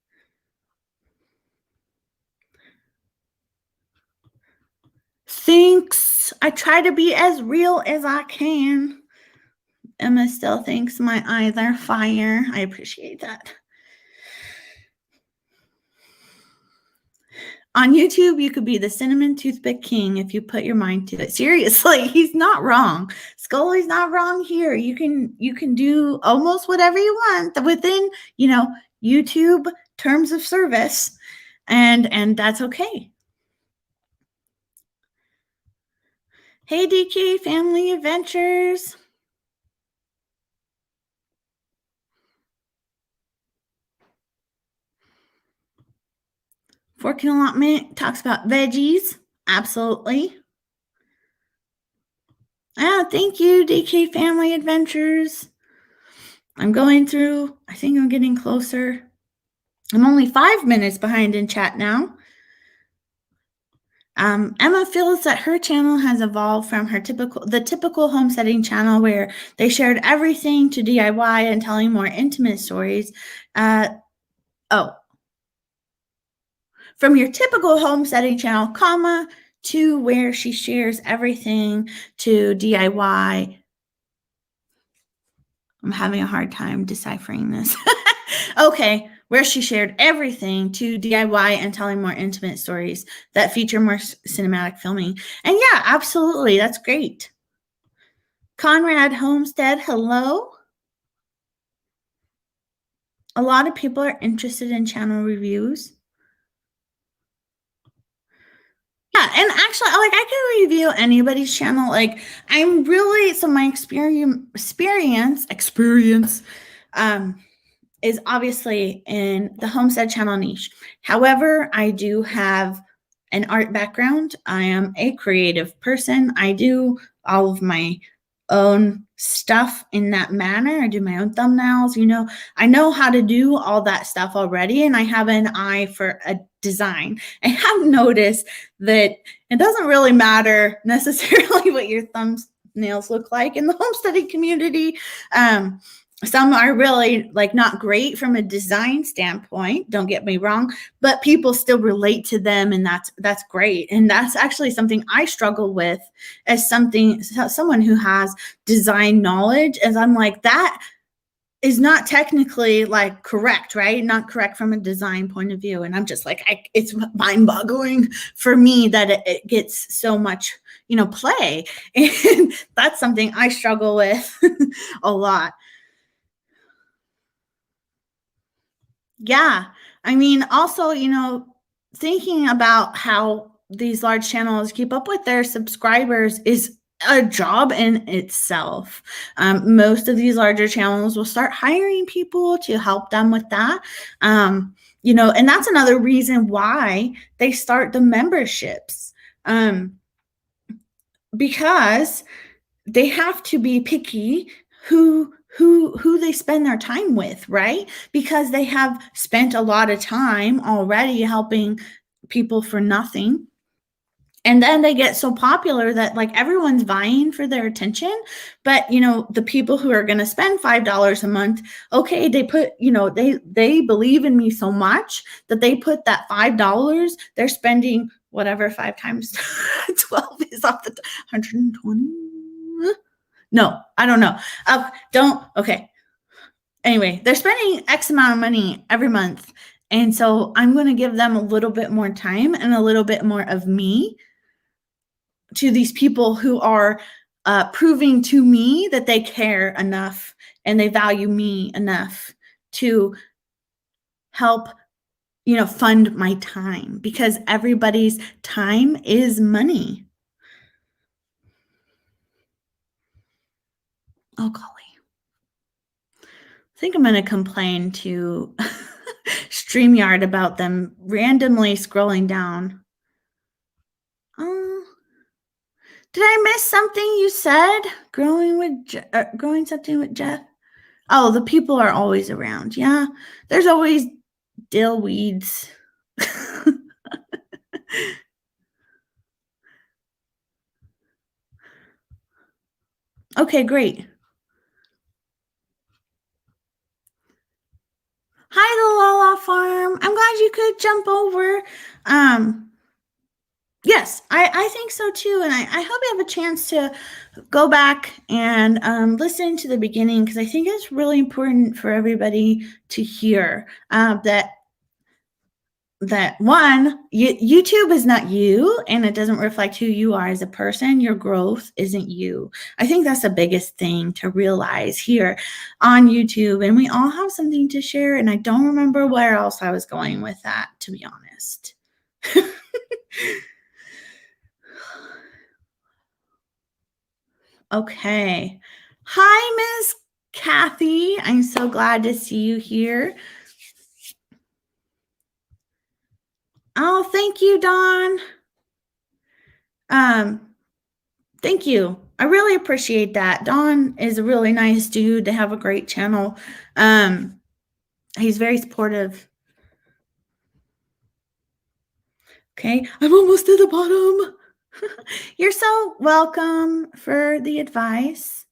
Thanks. I try to be as real as I can. Emma still thinks my eyes are fire. I appreciate that. On YouTube, you could be the cinnamon toothpick king if you put your mind to it. Seriously, he's not wrong. Scully's not wrong here. You can do almost whatever you want within, YouTube terms of service, and that's okay. Hey, DK Family Adventures. 4 Kilo Allotment talks about veggies. Absolutely. Thank you, DK Family Adventures. I'm going through, I think I'm getting closer. I'm only 5 minutes behind in chat now. Emma feels that her channel has evolved from the typical homesteading channel where they shared everything to DIY and telling more intimate stories. From your typical homesteading channel, to where she shares everything to DIY. I'm having a hard time deciphering this. Okay, where she shared everything to DIY and telling more intimate stories that feature more cinematic filming. And yeah, absolutely, that's great. Conrad Homestead, hello. A lot of people are interested in channel reviews. Yeah, and actually, I can review anybody's channel. I'm really, so my experience is obviously in the homestead channel niche. However, I do have an art background. I am a creative person. I do all of my own stuff in that manner. I do my own thumbnails. I know how to do all that stuff already, and I have an eye for a design. I have noticed that it doesn't really matter necessarily what your thumbnails look like in the homesteading community. Some are really not great from a design standpoint, don't get me wrong, but people still relate to them, and that's great. And that's actually something I struggle with as someone who has design knowledge, as I'm like, that is not technically correct, right? Not correct from a design point of view. And I'm just it's mind-boggling for me that it gets so much, play. And that's something I struggle with a lot. Yeah. I mean, also, thinking about how these large channels keep up with their subscribers is a job in itself. Most of these larger channels will start hiring people to help them with that. And that's another reason why they start the memberships. Because they have to be picky who they spend their time with, right? Because they have spent a lot of time already helping people for nothing. And then they get so popular that everyone's vying for their attention. But, the people who are going to spend $5 a month, okay, they put, they believe in me so much that they put that $5, they're spending whatever 5 times 12 is off the 120. No, I don't know. Okay. Anyway, they're spending X amount of money every month. And so I'm going to give them a little bit more time and a little bit more of me to these people who are proving to me that they care enough and they value me enough to help, fund my time, because everybody's time is money. Oh, golly. I think I'm going to complain to StreamYard about them randomly scrolling down. Did I miss something you said? Growing something with Jeff? Oh, the people are always around. Yeah, there's always dill weeds. Okay, great. Hi, the Lala Farm. I'm glad you could jump over. Yes, I think so too. And I hope you have a chance to go back and listen to the beginning, because I think it's really important for everybody to hear that one, YouTube is not you, and it doesn't reflect who you are as a person. Your growth isn't you. I think that's the biggest thing to realize here on YouTube. And we all have something to share. And I don't remember where else I was going with that, to be honest. Okay. Hi, Miss Kathy. I'm so glad to see you here. Oh, thank you, Dawn. Thank you. I really appreciate that. Don is a really nice dude to have a great channel. He's very supportive. Okay, I'm almost to the bottom. You're so welcome for the advice.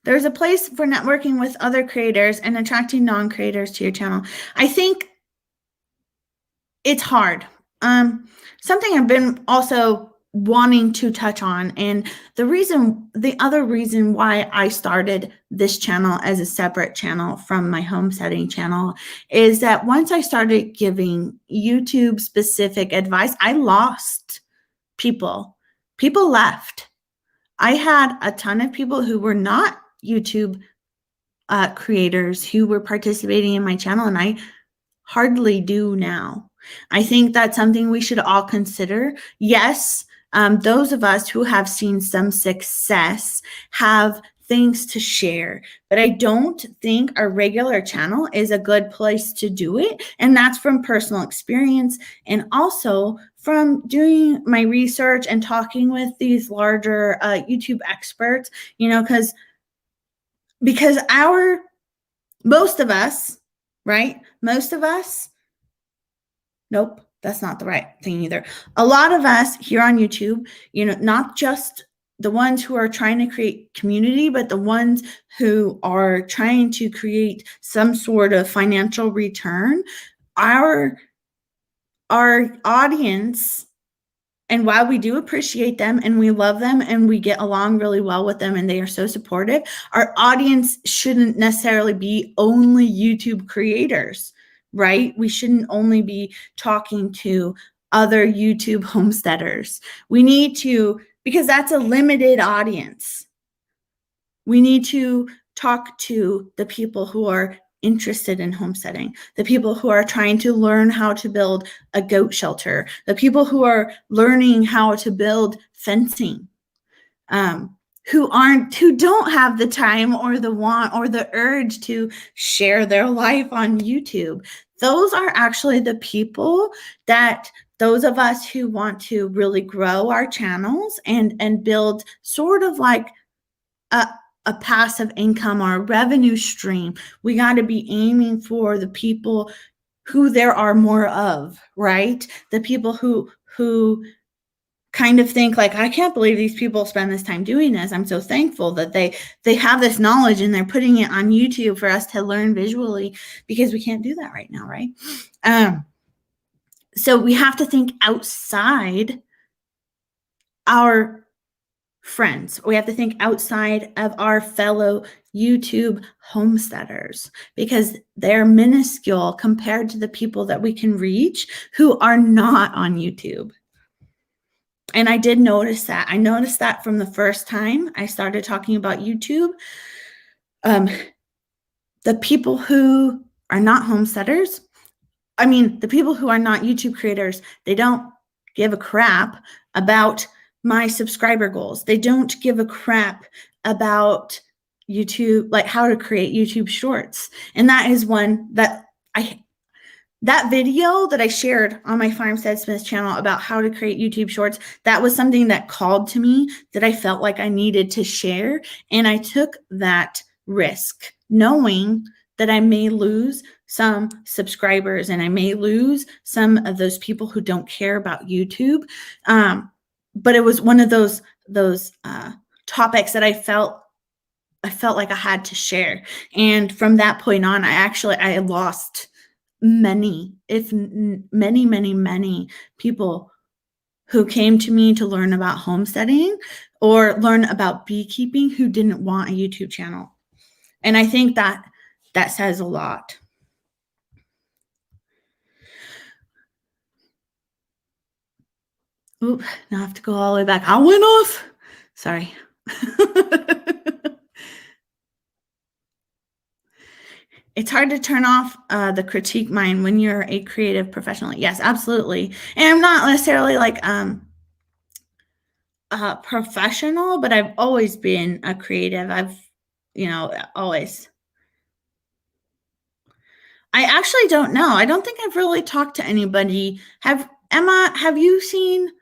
There's a place for networking with other creators and attracting non-creators to your channel. I think it's hard. Something I've been also wanting to touch on, and the other reason why I started this channel as a separate channel from my homesteading channel, is that once I started giving YouTube specific advice, I lost people. People left. I had a ton of people who were not YouTube creators who were participating in my channel, and I hardly do now. I think that's something we should all consider. Yes, those of us who have seen some success have things to share, but I don't think our regular channel is a good place to do it. And that's from personal experience, and also from doing my research and talking with these larger YouTube experts, because most of us, right? Most of us, nope, that's not the right thing either. A lot of us here on YouTube, not just the ones who are trying to create community, but the ones who are trying to create some sort of financial return, our audience, and while we do appreciate them and we love them and we get along really well with them and they are so supportive, our audience shouldn't necessarily be only YouTube creators, right? We shouldn't only be talking to other YouTube homesteaders. We need to, because that's a limited audience. We need to talk to the people who are interested in homesteading, the people who are trying to learn how to build a goat shelter, the people who are learning how to build fencing, who don't have the time or the want or the urge to share their life on YouTube. Those are actually the people that those of us who want to really grow our channels and build sort of like a passive income or a revenue stream, we got to be aiming for the people who there are more of, right? The people who kind of think like, I can't believe these people spend this time doing this. I'm so thankful that they have this knowledge and they're putting it on YouTube for us to learn visually, because we can't do that right now, right? So we have to think outside our friends. We have to think outside of our fellow YouTube homesteaders, because they're minuscule compared to the people that we can reach who are not on YouTube. And I did notice that. I noticed that from the first time I started talking about YouTube. The people who are not homesteaders, the people who are not YouTube creators, they don't give a crap about my subscriber goals. They don't give a crap about YouTube, like how to create YouTube shorts. And that is one that that video that I shared on my Farmstead Smith channel about how to create YouTube shorts, that was something that called to me that I felt like I needed to share. And I took that risk knowing that I may lose some subscribers and I may lose some of those people who don't care about YouTube. But it was one of those topics that I felt like I had to share. And from that point on, I lost many people who came to me to learn about homesteading or learn about beekeeping who didn't want a YouTube channel. And I think that says a lot. Oop, now I have to go all the way back. I went off. Sorry. It's hard to turn off the critique mind when you're a creative professional. Yes, absolutely. And I'm not necessarily like professional, but I've always been a creative. Always. I actually don't know. I don't think I've really talked to anybody. Emma, have you seen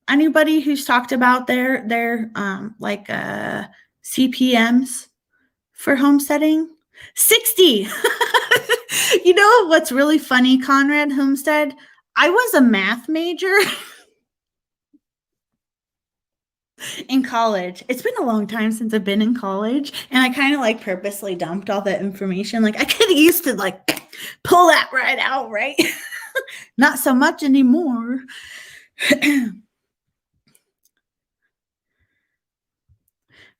anybody who's talked about their CPMs for homesteading? 60. You know what's really funny, Conrad Homestead? I was a math major in college. It's been a long time since I've been in college, and I kind of like purposely dumped all that information. Like I could have used to like pull that right out, right? Not so much anymore.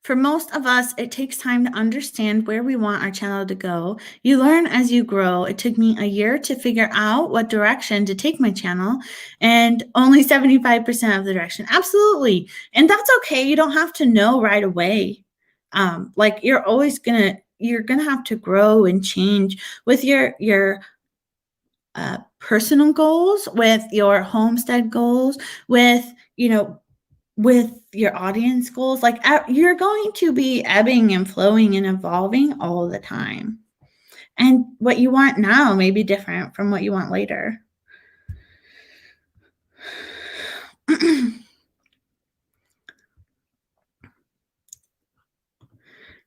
For most of us, it takes time to understand where we want our channel to go. You learn as you grow. It took me a year to figure out what direction to take my channel, and only 75% of the direction. Absolutely. And that's okay. You don't have to know right away. Like you're gonna have to grow and change with your personal goals, with your homestead goals, with your audience goals. Like you're going to be ebbing and flowing and evolving all the time. And what you want now may be different from what you want later.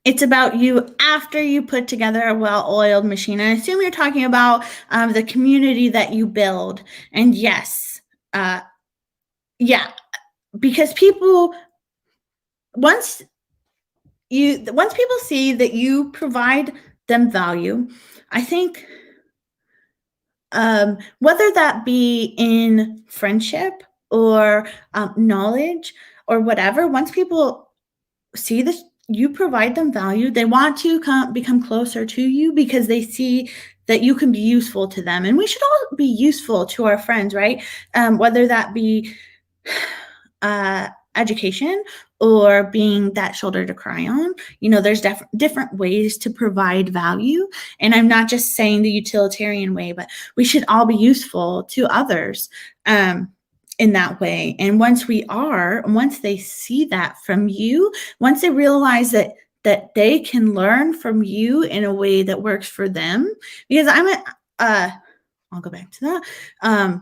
It's about you after you put together a well-oiled machine. I assume you're talking about the community that you build. And yes, yeah, because once people see that you provide them value, I think whether that be in friendship or knowledge or whatever, once people see this, you provide them value, they want to become closer to you because they see that you can be useful to them. And we should all be useful to our friends, right? Whether that be education or being that shoulder to cry on. There's different ways to provide value. And I'm not just saying the utilitarian way, but we should all be useful to others in that way. And once they see that from you, once they realize that they can learn from you in a way that works for them, because I'll go back to that.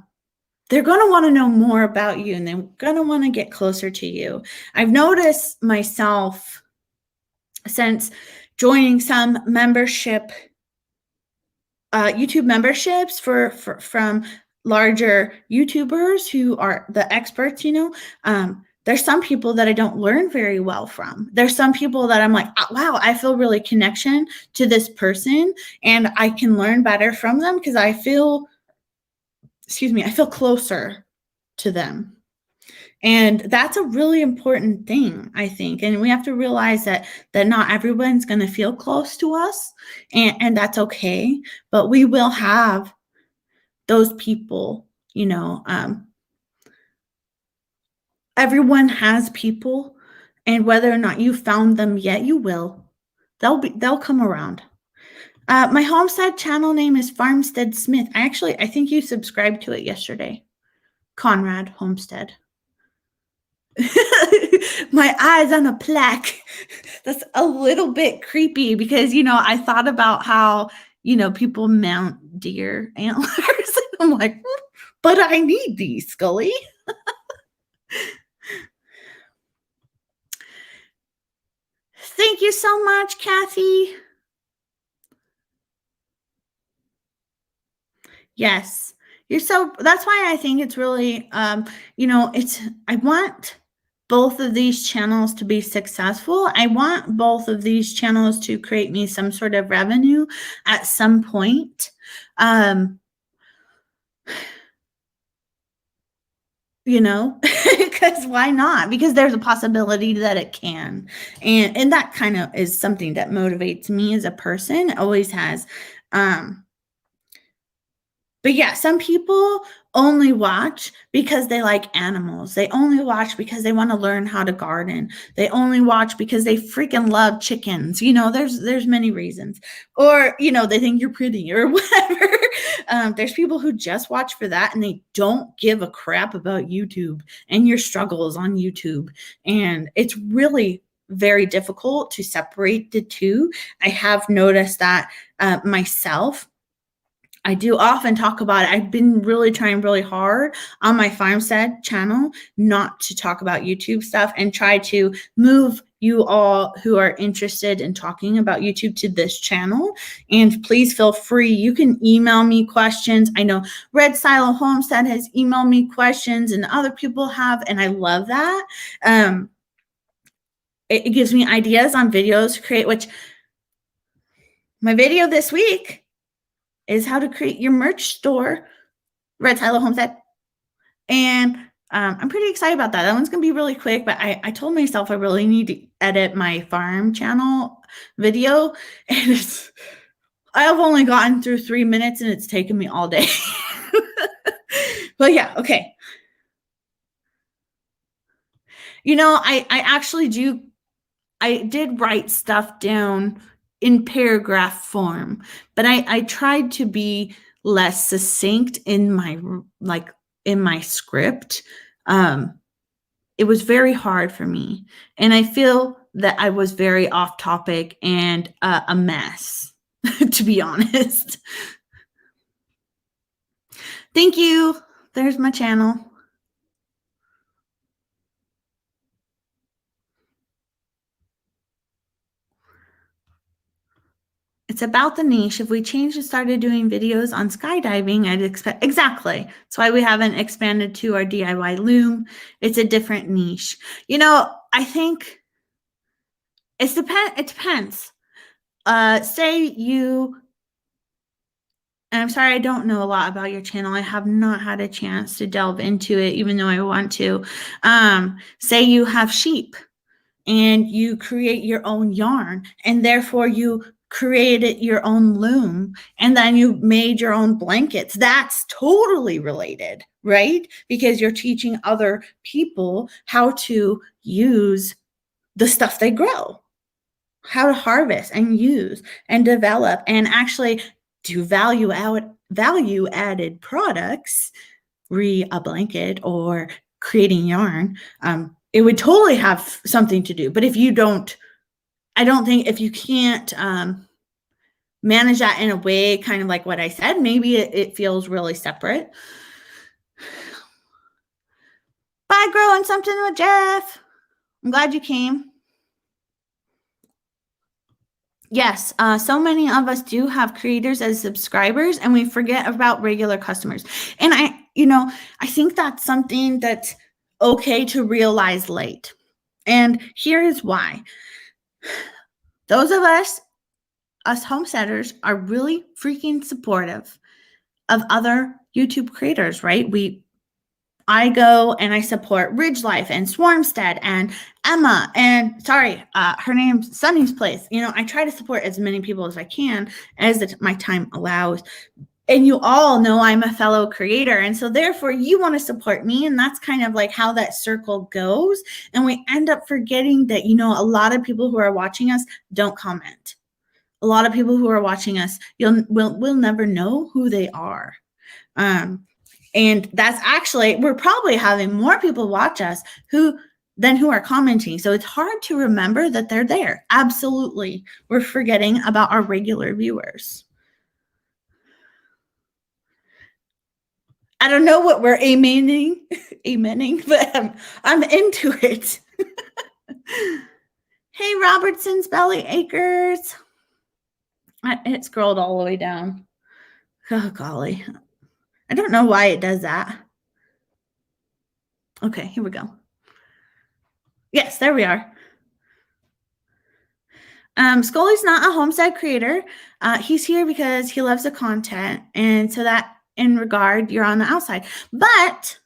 They're going to want to know more about you and they're going to want to get closer to you. I've noticed myself since joining some membership, YouTube memberships from larger YouTubers who are the experts, there's some people that I don't learn very well from. There's some people that I'm like, oh, wow, I feel really connection to this person and I can learn better from them because I feel closer to them. And that's a really important thing, I think. And we have to realize that not everyone's going to feel close to us, and that's okay. But we will have those people, everyone has people, and whether or not you found them yet, you will. They'll come around. My homestead channel name is Farmstead Smith. I think you subscribed to it yesterday, Conrad Homestead. My eyes on a plaque. That's a little bit creepy because, I thought about how, people mount deer antlers. And I'm like, but I need these, Scully. Thank you so much, Kathy. Yes. That's why I think it's really, I want both of these channels to be successful. I want both of these channels to create me some sort of revenue at some point. Because why not? Because there's a possibility that it can. And that kind of is something that motivates me as a person, always has. But yeah, some people only watch because they like animals. They only watch because they want to learn how to garden. They only watch because they freaking love chickens. There's many reasons. Or, they think you're pretty or whatever. There's people who just watch for that and they don't give a crap about YouTube and your struggles on YouTube. And it's really very difficult to separate the two. I have noticed that myself. I do often talk about it. I've been really trying really hard on my Farmstead channel not to talk about YouTube stuff and try to move you all who are interested in talking about YouTube to this channel. And please feel free. You can email me questions. I know Red Silo Homestead has emailed me questions and other people have, and I love that. It gives me ideas on videos to create, which my video this week is how to create your merch store, Red Silo Homestead. And I'm pretty excited about that. That one's going to be really quick, but I told myself I really need to edit my farm channel video. And I've only gotten through 3 minutes and it's taken me all day. But yeah, okay. I did write stuff down in paragraph form, but I tried to be less succinct in my script. It was very hard for me, and I feel that I was very off topic and a mess, to be honest. Thank you. There's my channel. It's about the niche. If we changed and started doing videos on skydiving, I'd expect exactly. That's why we haven't expanded to our DIY loom. It's a different niche. I think it depends. Say you, and I'm sorry, I don't know a lot about your channel. I have not had a chance to delve into it, even though I want to. Say you have sheep and you create your own yarn, and therefore you created your own loom, and then you made your own blankets. That's totally related, right? Because you're teaching other people how to use the stuff they grow, how to harvest and use and develop and actually do value added products, a blanket or creating yarn. It would totally have something to do. But if you don't, I don't think if you can't manage that in a way, kind of like what I said, maybe it feels really separate. Bye, Growing Something with Jeff. I'm glad you came. Yes, so many of us do have creators as subscribers, and we forget about regular customers. And I think that's something that's okay to realize late. And here is why. Those of us homesteaders, are really freaking supportive of other YouTube creators, right? I go and I support Ridge Life and Swarmstead and Emma and her name's Sunny's Place. I try to support as many people as I can as my time allows. And you all know I'm a fellow creator. And so therefore you want to support me. And that's kind of like how that circle goes. And we end up forgetting that, a lot of people who are watching us don't comment. A lot of people who are watching us, we'll never know who they are. And that's actually, we're probably having more people watch us who are commenting. So it's hard to remember that they're there. Absolutely. We're forgetting about our regular viewers. I don't know what we're amening, but I'm into it. Hey, Robertson's Belly Acres. It scrolled all the way down. Oh, golly. I don't know why it does that. Okay, here we go. Yes, there we are. Scully's not a homestead creator. He's here because he loves the content. And so that in regard, you're on the outside. But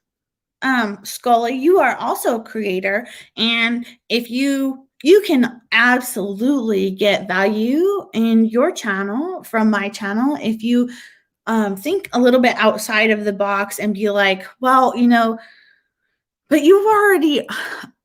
Scully, you are also a creator. And if you can absolutely get value in your channel from my channel if you think a little bit outside of the box and be like, well, but you already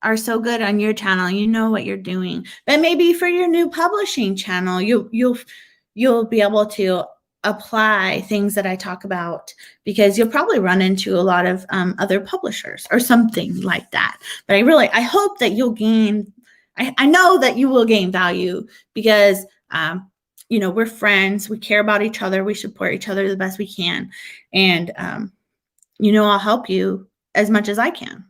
are so good on your channel. You know what you're doing. But maybe for your new publishing channel, you'll be able to apply things that I talk about because you'll probably run into a lot of other publishers or something like that. But I hope that you'll gain. I know that you will gain value because we're friends. We care about each other. We support each other the best we can, and I'll help you as much as I can.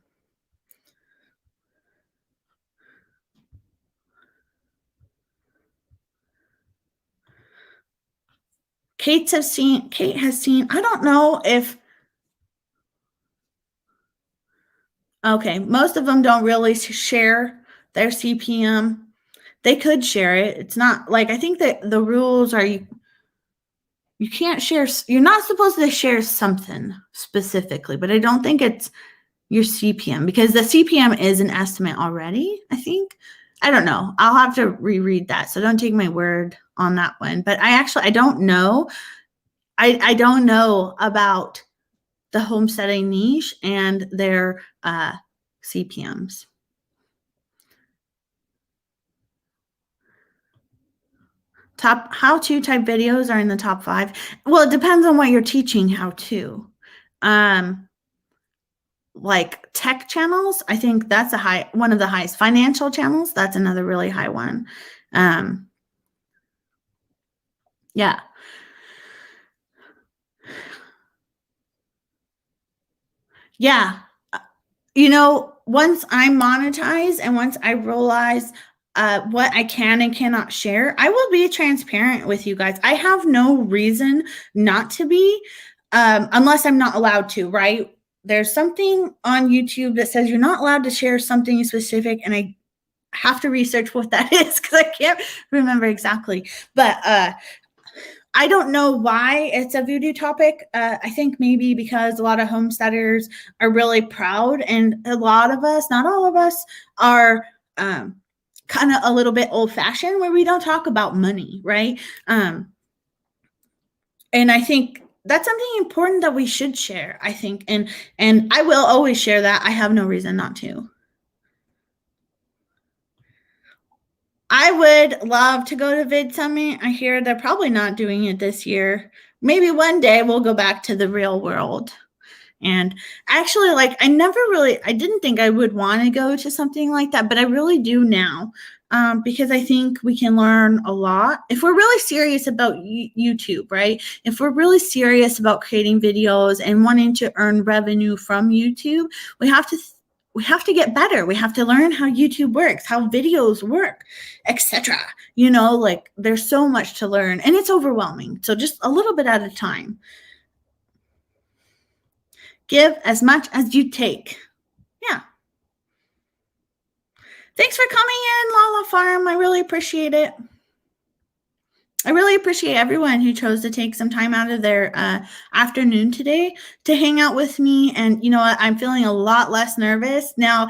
Kate has seen, I don't know if, okay, most of them don't really share their CPM. They could share it. It's not like, I think that the rules are you can't share, you're not supposed to share something specifically, but I don't think it's your CPM because the CPM is an estimate already, I think. I don't know. I'll have to reread that. So don't take my word on that one. But I don't know. I don't know about the homesteading niche and their CPMs. Top how-to type videos are in the top 5. Well, it depends on what you're teaching how to. Like tech channels, I think that's one of the highest. Financial channels, that's another really high one. Yeah. Yeah. Once I monetize and once I realize what I can and cannot share, I will be transparent with you guys. I have no reason not to be, unless I'm not allowed to, right? There's something on YouTube that says you're not allowed to share something specific, and I have to research what that is because I can't remember exactly. But I don't know why it's a voodoo topic. I think maybe because a lot of homesteaders are really proud, and a lot of us, not all of us, are kind of a little bit old-fashioned where we don't talk about money, right? And I think that's something important that we should share, I think. And I will always share that. I have no reason not to. I would love to go to Vid Summit. I hear they're probably not doing it this year. Maybe one day we'll go back to the real world. And actually, I didn't think I would want to go to something like that, but I really do now. Because I think we can learn a lot if we're really serious about YouTube, right? If we're really serious about creating videos and wanting to earn revenue from YouTube, we have to get better. We have to learn how YouTube works, how videos work, etc. There's so much to learn, and it's overwhelming. So just a little bit at a time. Give as much as you take. Yeah. Thanks for coming in, Lala Farm. I really appreciate it. I really appreciate everyone who chose to take some time out of their afternoon today to hang out with me. And you know what? I'm feeling a lot less nervous now.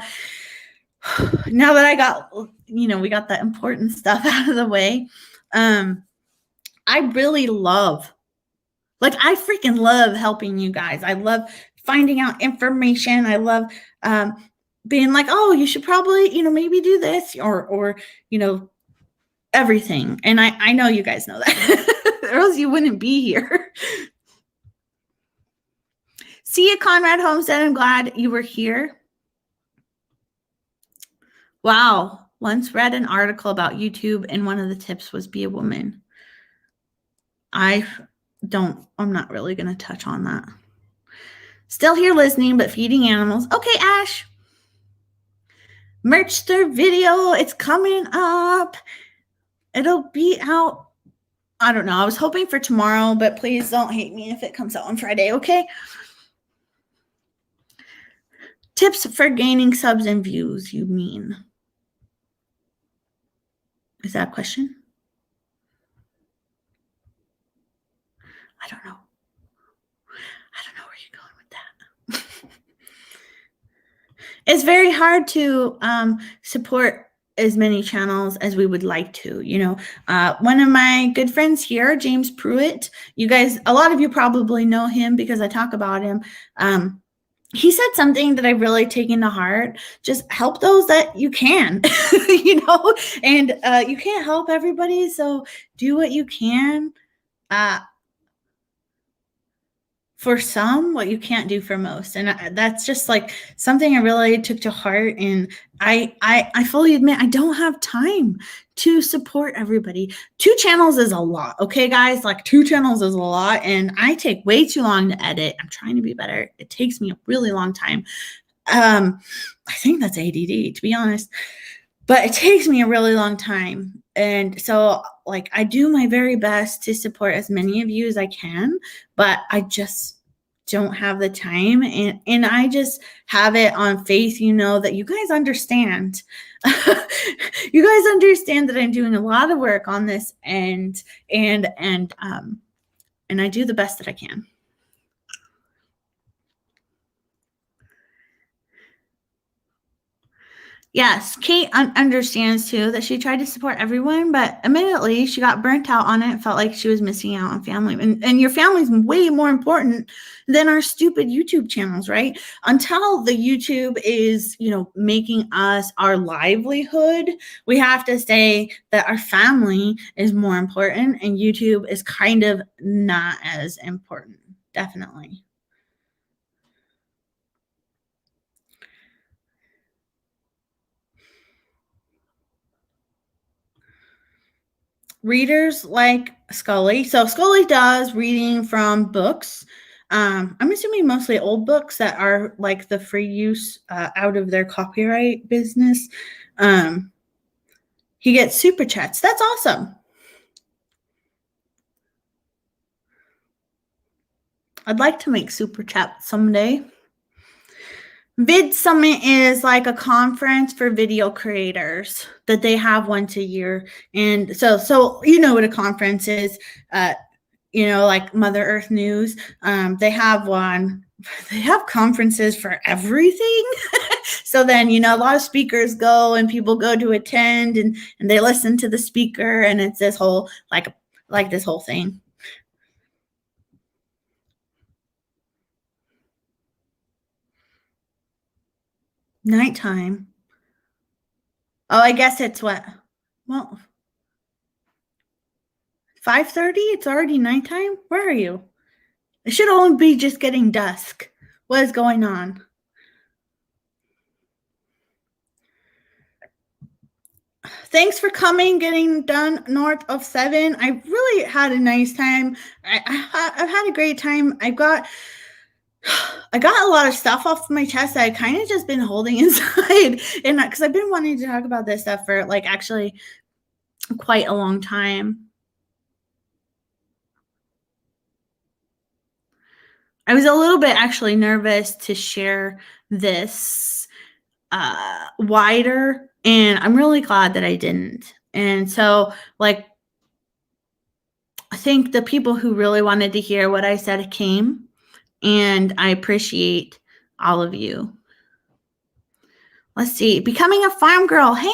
Now that I got, we got the important stuff out of the way. I really love, I freaking love helping you guys. I love finding out information. I love being like, oh, you should probably, maybe do this or everything. And I know you guys know that or else you wouldn't be here. See you, Conrad Homestead. I'm glad you were here. Wow. Once read an article about YouTube, and one of the tips was be a woman. I'm not really going to touch on that. Still here listening, but feeding animals. Okay, Ash. Merch store video. It's coming up. It'll be out. I don't know. I was hoping for tomorrow, but please don't hate me if it comes out on Friday, okay? Tips for gaining subs and views, you mean? Is that a question? I don't know. I don't know where you're going with that. It's very hard to support as many channels as we would like to. You know, one of my good friends here, James Pruitt, you guys, a lot of you probably know him because I talk about him. He said something that I really taken to heart. Just help those that you can, you know, and you can't help everybody. So do what you can. For some, what you can't do for most. And that's just like something I really took to heart. And I fully admit I don't have time to support everybody. 2 channels is a lot. Okay, guys, like 2 channels is a lot. And I take way too long to edit. I'm trying to be better. It takes me a really long time. I think that's ADD, to be honest. But it takes me a really long time. And so, like, I do my very best to support as many of you as I can, but I just don't have the time. And I just have it on faith, you know, that you guys understand. You guys understand that I'm doing a lot of work on this, and I do the best that I can. Yes, Kate understands too that she tried to support everyone, but immediately she got burnt out on it and felt like she was missing out on family. And your family's way more important than our stupid YouTube channels, right? Until the YouTube is, you know, making us our livelihood, we have to say that our family is more important and YouTube is kind of not as important. Definitely. Readers like Scully. So Scully does reading from books. I'm assuming mostly old books that are like the free use out of their copyright business. He gets super chats. That's awesome. I'd like to make super chat someday. Vid Summit is like a conference for video creators that they have once a year. And so you know what a conference is, you know, like Mother Earth News. They have one. They have conferences for everything. So then, you know, a lot of speakers go and people go to attend and they listen to the speaker, and it's this whole like this whole thing. Nighttime. Oh, I guess it's what? Well, 5:30? It's already nighttime? Where are you? It should only be just getting dusk. What is going on? Thanks for coming, getting done north of 7. I really had a nice time. I've had a great time. I got a lot of stuff off my chest that I kind of just been holding inside. And because I've been wanting to talk about this stuff for like actually quite a long time. I was a little bit actually nervous to share this wider, and I'm really glad that I didn't. And so, like, I think the people who really wanted to hear what I said came, and I appreciate all of you. Let's see, becoming a farm girl. Hey,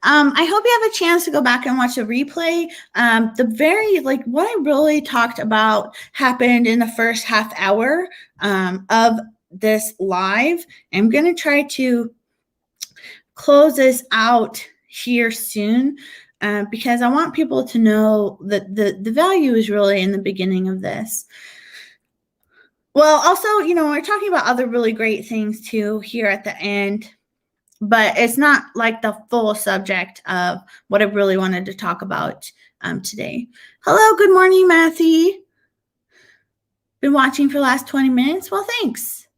I hope you have a chance to go back and watch a replay. What I really talked about happened in the first half hour of this live. I'm going to try to close this out here soon because I want people to know that the value is really in the beginning of this. Well, also, we're talking about other really great things too here at the end, but it's not like the full subject of what I really wanted to talk about today. Hello, good morning, Matthew. Been watching for the last 20 minutes? Well, thanks.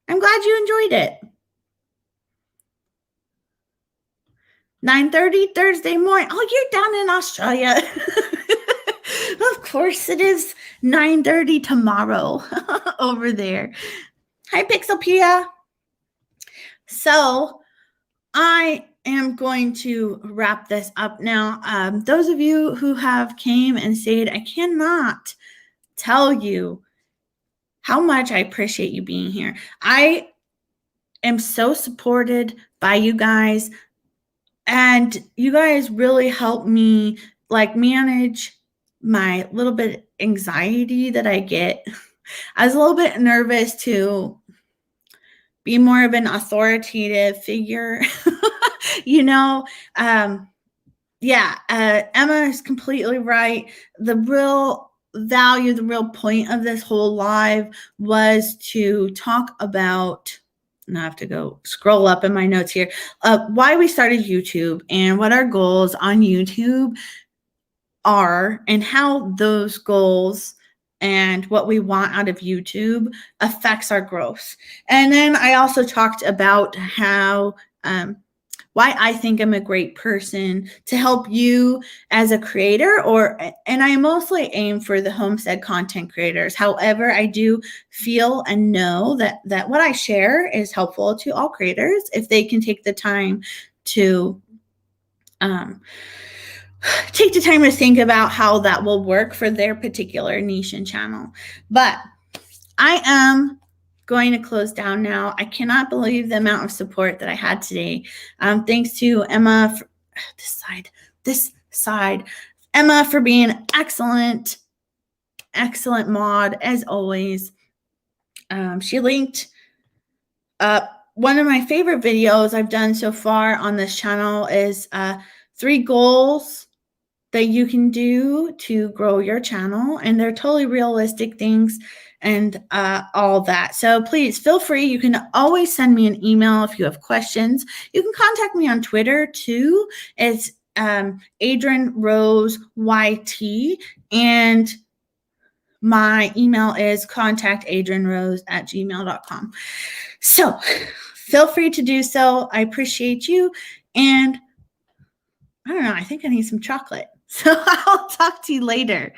I'm glad you enjoyed it. 9:30 Thursday morning. Oh, you're down in Australia. Of course it is 9:30 tomorrow over there. Hi, Pixelpia. So I am going to wrap this up now. Those of you who have came and stayed, I cannot tell you how much I appreciate you being here. I am so supported by you guys, and you guys really help me manage my little bit anxiety that I get. I was a little bit nervous to be more of an authoritative figure. Emma is completely right. The real value, the real point of this whole live was to talk about, and I have to go scroll up in my notes here, why we started YouTube and what our goals on YouTube are and how those goals and what we want out of YouTube affects our growth. And then I also talked about how why I think I'm a great person to help you as a creator, and I mostly aim for the homestead content creators. However, I do feel and know that what I share is helpful to all creators if they can take the time to think about how that will work for their particular niche and channel. But I am going to close down now. I cannot believe the amount of support that I had today. Thanks to Emma, this side, Emma for being excellent mod as always. She linked one of my favorite videos I've done so far on this channel is 3 goals that you can do to grow your channel, and they're totally realistic things and all that. So please feel free. You can always send me an email if you have questions. You can contact me on Twitter too. It's Adrienne Rose YT, and my email is contactadriennerose@gmail.com. So feel free to do so. I appreciate you, and I don't know, I think I need some chocolate. So I'll talk to you later.